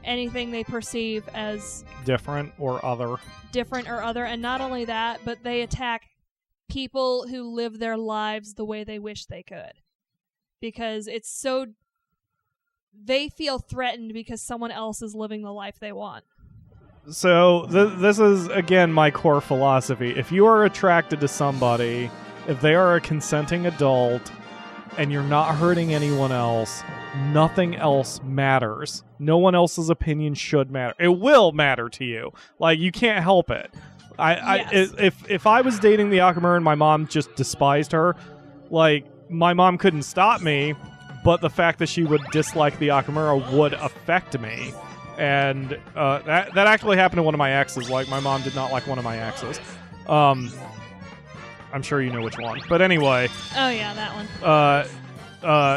anything they perceive as different or other, and not only that, but they attack people who live their lives the way they wish they could, because they feel threatened because someone else is living the life they want. So this is again my core philosophy. If you are attracted to somebody, if they are a consenting adult and you're not hurting anyone else, nothing else matters. No one else's opinion should matter. It will matter to you. Like, you can't help it. If I was dating the Akamura and my mom just despised her, like, my mom couldn't stop me, but the fact that she would dislike the Akamura would affect me. And that actually happened to one of my exes. Like, my mom did not like one of my exes. I'm sure you know which one. But anyway. Oh, yeah, that one.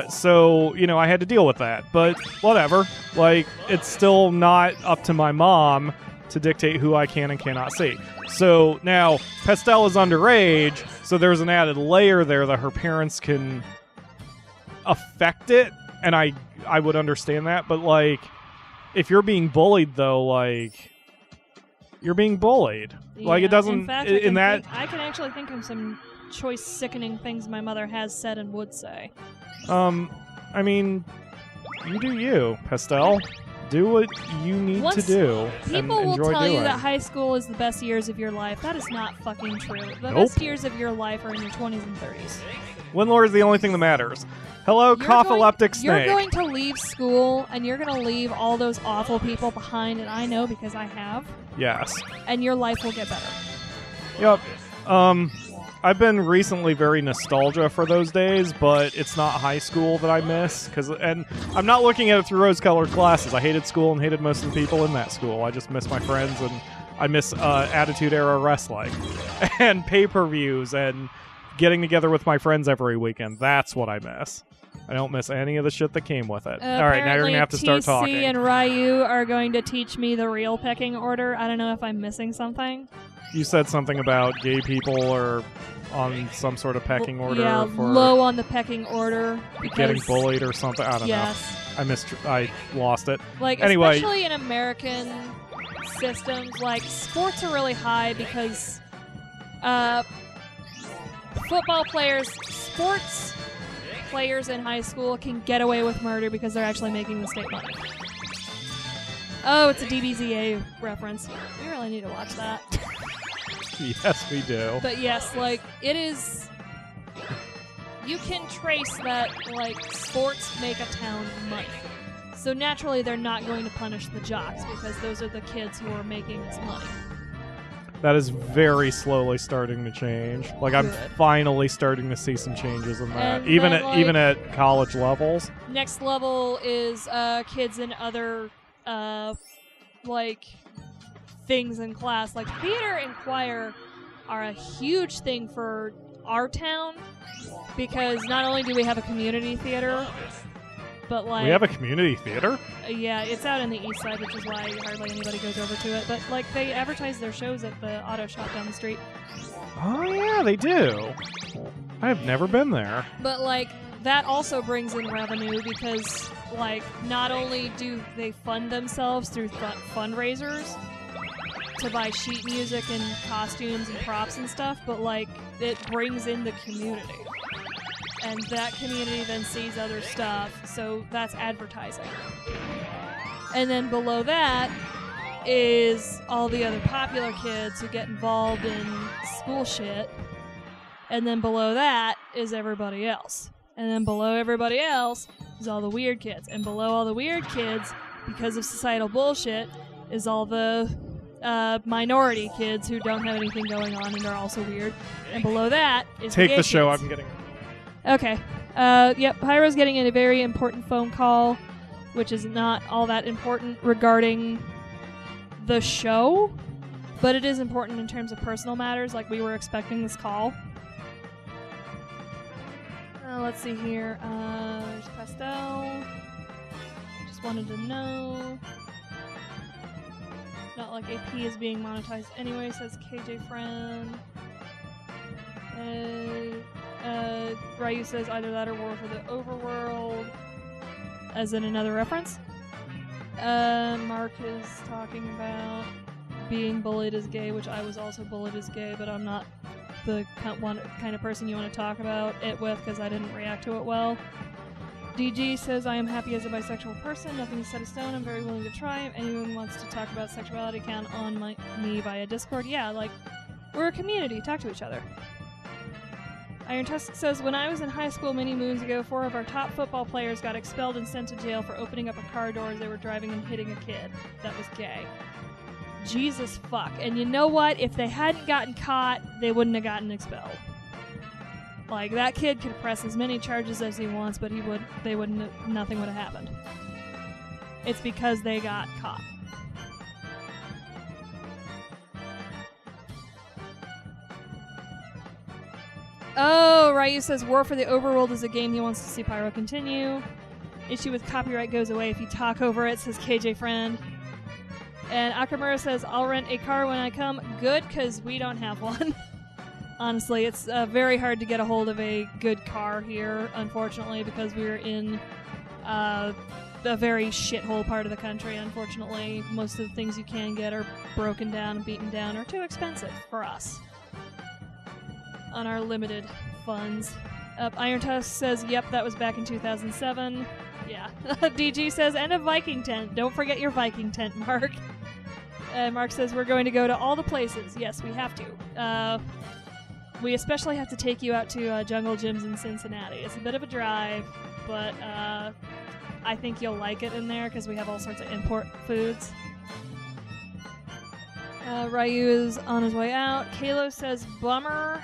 So, I had to deal with that. But whatever. Like, it's still not up to my mom to dictate who I can and cannot see. So now, Pastel is underage, so there's an added layer there that her parents can affect it, and I would understand that. But, like, if you're being bullied, though, like, you're being bullied. Yeah, like, it doesn't... In fact, I can actually think of some choice, sickening things my mother has said and would say. I mean, you do you, Pastel. Do what you need to do. People will tell doing. You that high school is the best years of your life. That is not fucking true. The best years of your life are in your 20s and 30s. Winlord is the only thing that matters. Hello, Cough-Eleptic Snake. You're going to leave school, and you're going to leave all those awful people behind, and I know because I have. Yes. And your life will get better. Yep. I've been recently very nostalgia for those days, but it's not high school that I miss. And I'm not looking at it through rose-colored glasses. I hated school and hated most of the people in that school. I just miss my friends, and I miss Attitude Era wrestling and pay-per-views and getting together with my friends every weekend. That's what I miss. I don't miss any of the shit that came with it. All right, now you're going to have to start talking. TC and Ryu are going to teach me the real pecking order. I don't know if I'm missing something. You said something about gay people or on some sort of pecking order. Yeah, for low on the pecking order. Getting bullied or something. I don't know. I lost it. Like, anyway, especially in American systems, like, sports are really high because sports players in high school can get away with murder because they're actually making the state money. Oh, it's a DBZA reference. We really need to watch that. Yes, we do. But yes, like, it is... You can trace that, like, sports make a town money. So naturally, they're not going to punish the jocks because those are the kids who are making this money. That is very slowly starting to change. Like, I'm finally starting to see some changes in that, even at college levels. Next level is kids in other like things in class. Like, theater and choir are a huge thing for our town because not only do we have a community theater, but like we have a community theater. Yeah, it's out in the east side, which is why hardly anybody goes over to it. But like, they advertise their shows at the auto shop down the street. Oh yeah, they do. I have never been there. But like, that also brings in revenue because like, not only do they fund themselves through fundraisers to buy sheet music and costumes and props and stuff, but like, it brings in the community. And that community then sees other stuff, so that's advertising. And then below that is all the other popular kids who get involved in school shit. And then below that is everybody else. And then below everybody else is all the weird kids. And below all the weird kids, because of societal bullshit, is all the minority kids who don't have anything going on and are also weird. And below that is Take the show. kids. I'm getting... Okay. Yep, Pyro's getting a very important phone call, which is not all that important regarding the show, but it is important in terms of personal matters, like we were expecting this call. Let's see here. There's Pastel. Just wanted to know. Not like AP is being monetized anyway, says KJ Friend. Ryu says either that or War for the Overworld, as in another reference. Mark is talking about being bullied as gay, which I was also bullied as gay, but I'm not the kind of person you want to talk about it with because I didn't react to it well. DG says, I am happy as a bisexual person. Nothing is set in stone. I'm very willing to try. If anyone wants to talk about sexuality, count on me via Discord. Yeah, like, we're a community. Talk to each other. Iron Tusk says, when I was in high school many moons ago, 4 of our top football players got expelled and sent to jail for opening up a car door as they were driving and hitting a kid that was gay. Jesus fuck. And you know what? If they hadn't gotten caught, they wouldn't have gotten expelled. Like, that kid could press as many charges as he wants, but nothing would have happened. It's because they got caught. Oh, Ryu says War for the Overworld is a game he wants to see Pyro continue. Issue with copyright goes away if you talk over it, says KJ Friend. And Akamura says, I'll rent a car when I come. Good, because we don't have one. Honestly, it's very hard to get a hold of a good car here, unfortunately, because we're in a very shithole part of the country, unfortunately. Most of the things you can get are broken down and beaten down or too expensive for us on our limited funds. Iron Tusk says, yep, that was back in 2007. Yeah. DG says, and a Viking tent. Don't forget your Viking tent, Mark. Mark says, we're going to go to all the places. Yes, we have to. We especially have to take you out to Jungle Gyms in Cincinnati. It's a bit of a drive, but I think you'll like it in there because we have all sorts of import foods. Ryu is on his way out. Kalo says, bummer.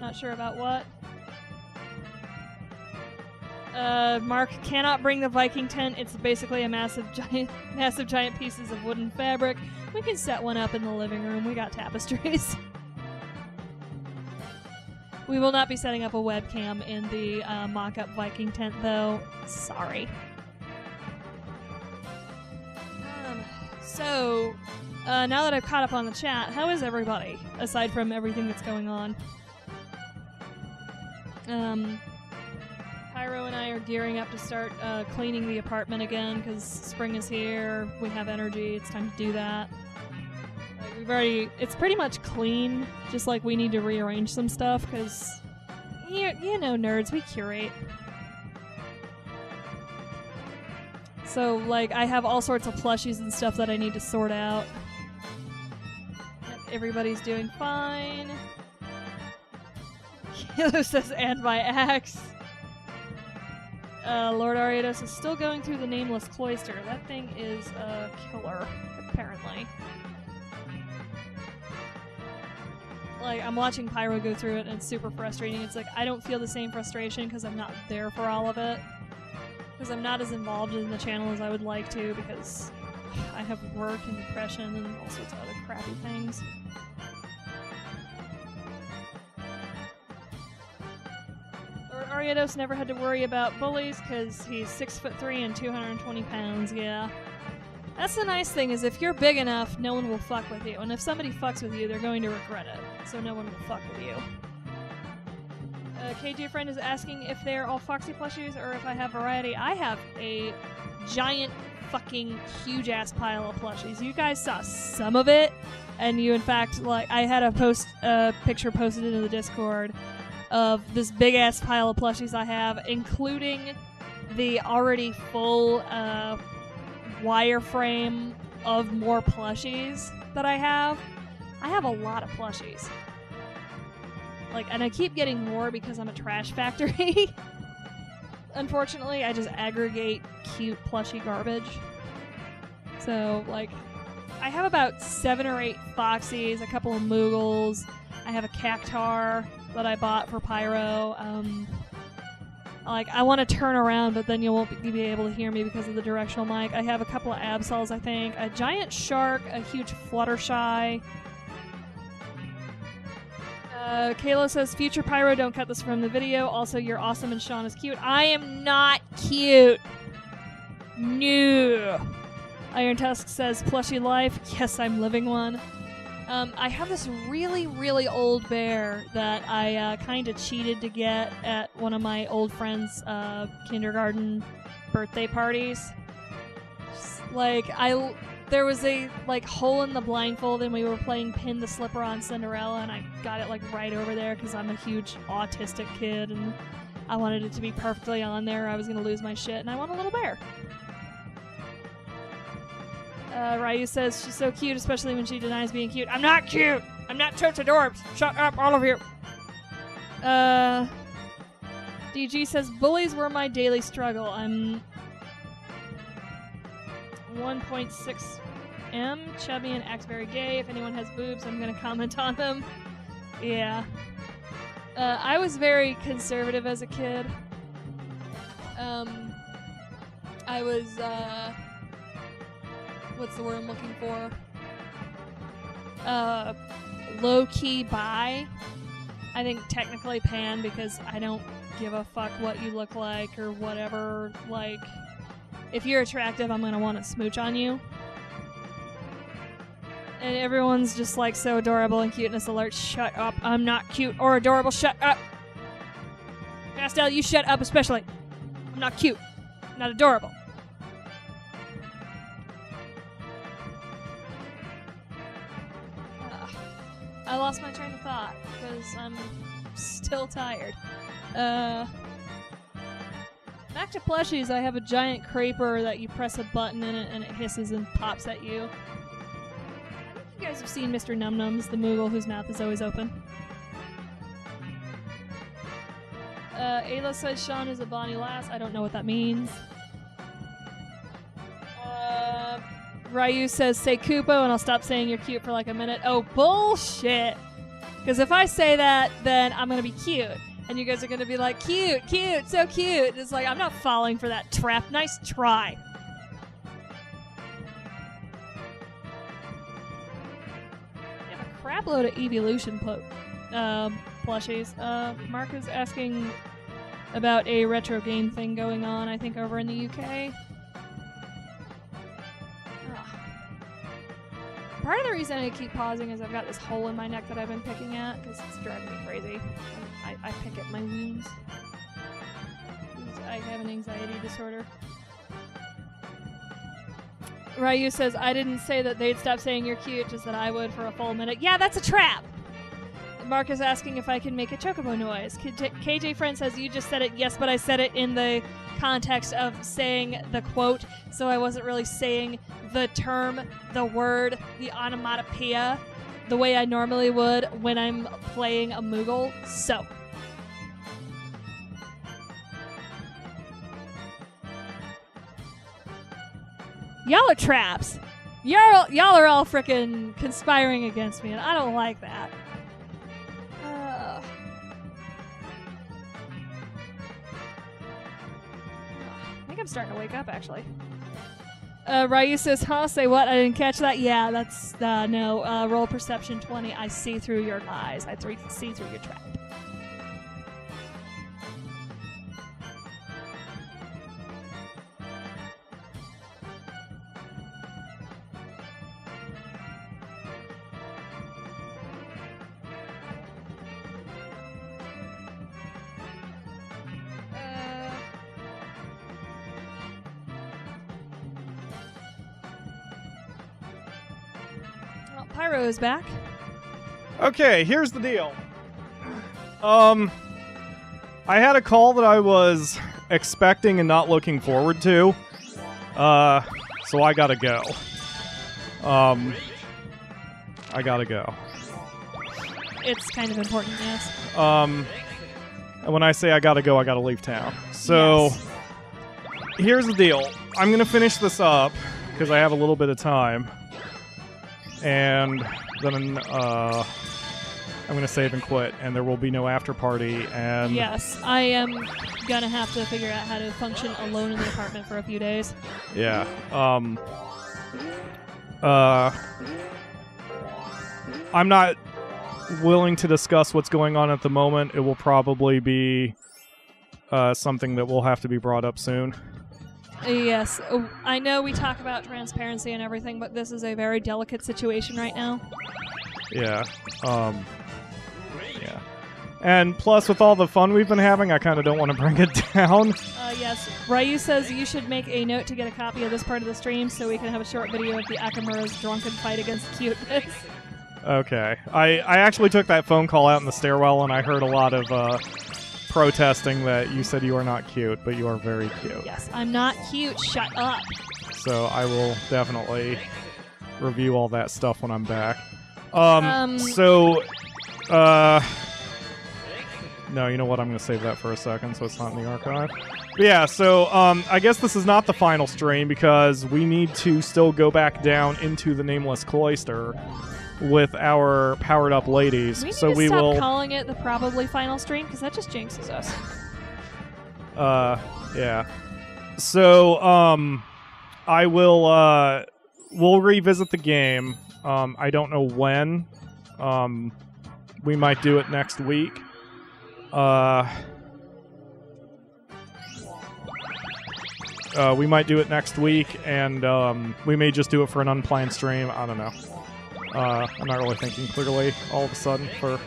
Not sure about what. Mark cannot bring the Viking tent. It's basically a massive giant pieces of wooden fabric. We can set one up in the living room. We got tapestries. We will not be setting up a webcam in the mock-up Viking tent, though. Sorry. So, now that I've caught up on the chat, how is everybody, aside from everything that's going on? Pyro and I are gearing up to start cleaning the apartment again because spring is here. We have energy. It's time to do that. It's pretty much clean, just like we need to rearrange some stuff because, you know, nerds, we curate. So, like, I have all sorts of plushies and stuff that I need to sort out. Everybody's doing fine. Kilo says, and my axe. Lord Ariados is still going through the Nameless Cloister. That thing is a killer, apparently. Like, I'm watching Pyro go through it, and it's super frustrating. It's like, I don't feel the same frustration because I'm not there for all of it. Because I'm not as involved in the channel as I would like to, because I have work and depression and all sorts of other crappy things. Lord Ariados never had to worry about bullies because he's 6'3" and 220 pounds, yeah. That's the nice thing, is if you're big enough, no one will fuck with you. And if somebody fucks with you, they're going to regret it. So no one will fuck with you. KG Friend is asking if they're all Foxy plushies or if I have variety. I have a giant fucking huge-ass pile of plushies. You guys saw some of it, and you, in fact, like, I had a picture posted into the Discord of this big-ass pile of plushies I have, including the already full wireframe of more plushies that I have. I have a lot of plushies. Like, and I keep getting more because I'm a trash factory. Unfortunately, I just aggregate cute plushie garbage. So, like, I have about 7 or 8 Foxies, a couple of Moogles. I have a Cactar that I bought for Pyro. Like, I want to turn around, but then you won't be able to hear me because of the directional mic. I have a couple of Absols, I think. A giant shark, a huge Fluttershy. Kayla says, future Pyro, don't cut this from the video. Also, you're awesome and Sean is cute. I am not cute. No. Iron Tusk says, plushy life. Yes, I'm living one. I have this really, really old bear that I kind of cheated to get at one of my old friends' kindergarten birthday parties. Like, there was a, like, hole in the blindfold and we were playing Pin the Slipper on Cinderella and I got it, like, right over there because I'm a huge autistic kid and I wanted it to be perfectly on there or I was going to lose my shit and I want a little bear. Ryu says she's so cute, especially when she denies being cute. I'm not cute! I'm not Totes Adorbs! Shut up, all of you! DG says, bullies were my daily struggle. I'm 1.6 M, chubby and acts very gay. If anyone has boobs, I'm gonna comment on them. Yeah. I was very conservative as a kid. I was, what's the word I'm looking for? Low-key bi. I think technically pan because I don't give a fuck what you look like or whatever. Like, if you're attractive, I'm gonna want to smooch on you. And everyone's just like so adorable and cuteness alert. Shut up. I'm not cute or adorable. Shut up. Pastel, you shut up especially. I'm not cute. I'm not adorable. I lost my train of thought because I'm still tired. Back to plushies, I have a giant creeper that you press a button in it and it hisses and pops at you. I think you guys have seen Mr. Num Nums, the Moogle whose mouth is always open. Ayla says Sean is a Bonnie Lass. I don't know what that means. Ryu says, say Koopo, and I'll stop saying you're cute for like a minute. Oh, bullshit! Because if I say that, then I'm going to be cute. And you guys are going to be like, cute, cute, so cute. It's like, I'm not falling for that trap. Nice try. I have a crap load of evolution plushies. Mark is asking about a retro game thing going on, I think, over in the UK. Part of the reason I keep pausing is I've got this hole in my neck that I've been picking at because it's driving me crazy. I pick at my wounds. I have an anxiety disorder. Ryu says, I didn't say that they'd stop saying you're cute, just that I would for a full minute. Yeah, that's a trap! Mark is asking if I can make a chocobo noise. KJ Friend says, you just said it. Yes, but I said it in the context of saying the quote, so I wasn't really saying the term, the word, the onomatopoeia, the way I normally would when I'm playing a Moogle. So. Y'all are traps. Y'all are all frickin' conspiring against me, and I don't like that. I think I'm starting to wake up, actually. Ryu says, huh? Say what? I didn't catch that. Yeah, that's, no. Roll perception 20. I see through your lies. I see through your trap. Pyro is back. Okay, here's the deal. I had a call that I was expecting and not looking forward to. So I gotta go. I gotta go. It's kind of important, yes. And when I say I gotta go, I gotta leave town. So, yes. Here's the deal. I'm gonna finish this up, because I have a little bit of time. And then I'm going to save and quit, and there will be no after party. And yes, I am going to have to figure out how to function alone in the apartment for a few days. Yeah. I'm not willing to discuss what's going on at the moment. It will probably be something that will have to be brought up soon. Yes, I know we talk about transparency and everything, but this is a very delicate situation right now. Yeah. Yeah. And plus, with all the fun we've been having, I kind of don't want to bring it down. Yes. Ryu says you should make a note to get a copy of this part of the stream so we can have a short video of the Akamura's drunken fight against cuteness. Okay. I actually took that phone call out in the stairwell, and I heard a lot of protesting that you said you are not cute, but you are very cute. Yes, I'm not cute. Shut up. So I will definitely review all that stuff when I'm back. No, you know what? I'm going to save that for a second so it's not in the archive. But yeah, so I guess this is not the final stream because we need to still go back down into the Nameless Cloister with our powered up ladies. We need so to we stop will calling it the probably final stream because that just jinxes us. Yeah. So I will we'll revisit the game. I don't know when. We might do it next week. We might do it next week, and we may just do it for an unplanned stream. I don't know. I'm not really thinking clearly all of a sudden for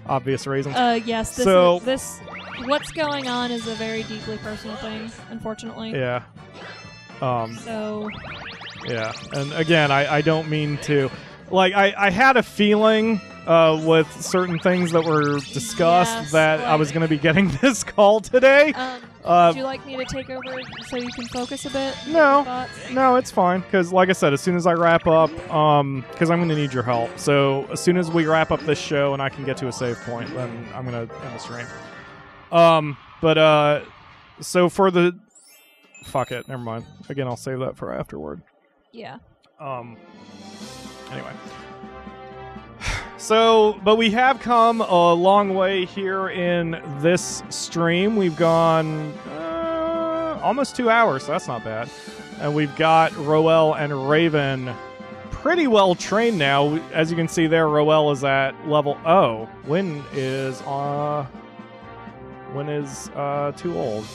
obvious reasons. Yes. This what's going on is a very deeply personal thing, unfortunately. Yeah. So. Yeah, and again, I don't mean to. Like, I had a feeling with certain things that were discussed that I was going to be getting this call today. Would you like me to take over so you can focus a bit? No, it's fine. Because, like I said, as soon as I wrap up, because I'm going to need your help. So, as soon as we wrap up this show and I can get to a save point, then I'm going to end the stream. So for the... Fuck it, never mind. Again, I'll save that for afterward. Yeah. Anyway. But we have come a long way here in this stream. We've gone almost 2 hours, so that's not bad. And we've got Roel and Raven pretty well trained now. As you can see there, Roel is at level... Oh, Win is too old.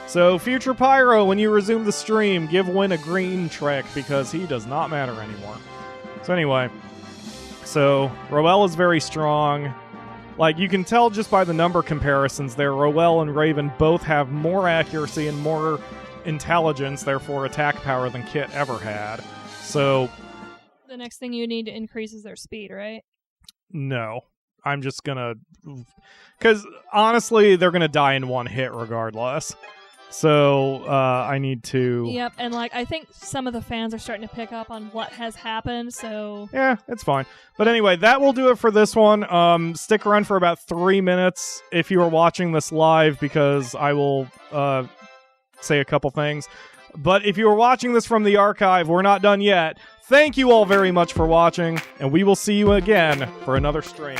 So, future Pyro, when you resume the stream, give Win a green trick because he does not matter anymore. So anyway, Roel is very strong. Like, you can tell just by the number comparisons there, Roel and Raven both have more accuracy and more intelligence, therefore attack power, than Kit ever had. So... The next thing you need to increase is their speed, right? No. I'm just gonna... Because, honestly, they're gonna die in one hit regardless. So, I need to... Yep, and I think some of the fans are starting to pick up on what has happened, so... Yeah, it's fine. But anyway, that will do it for this one. Stick around for about 3 minutes if you are watching this live, because I will say a couple things. But if you are watching this from the archive, we're not done yet. Thank you all very much for watching, and we will see you again for another stream.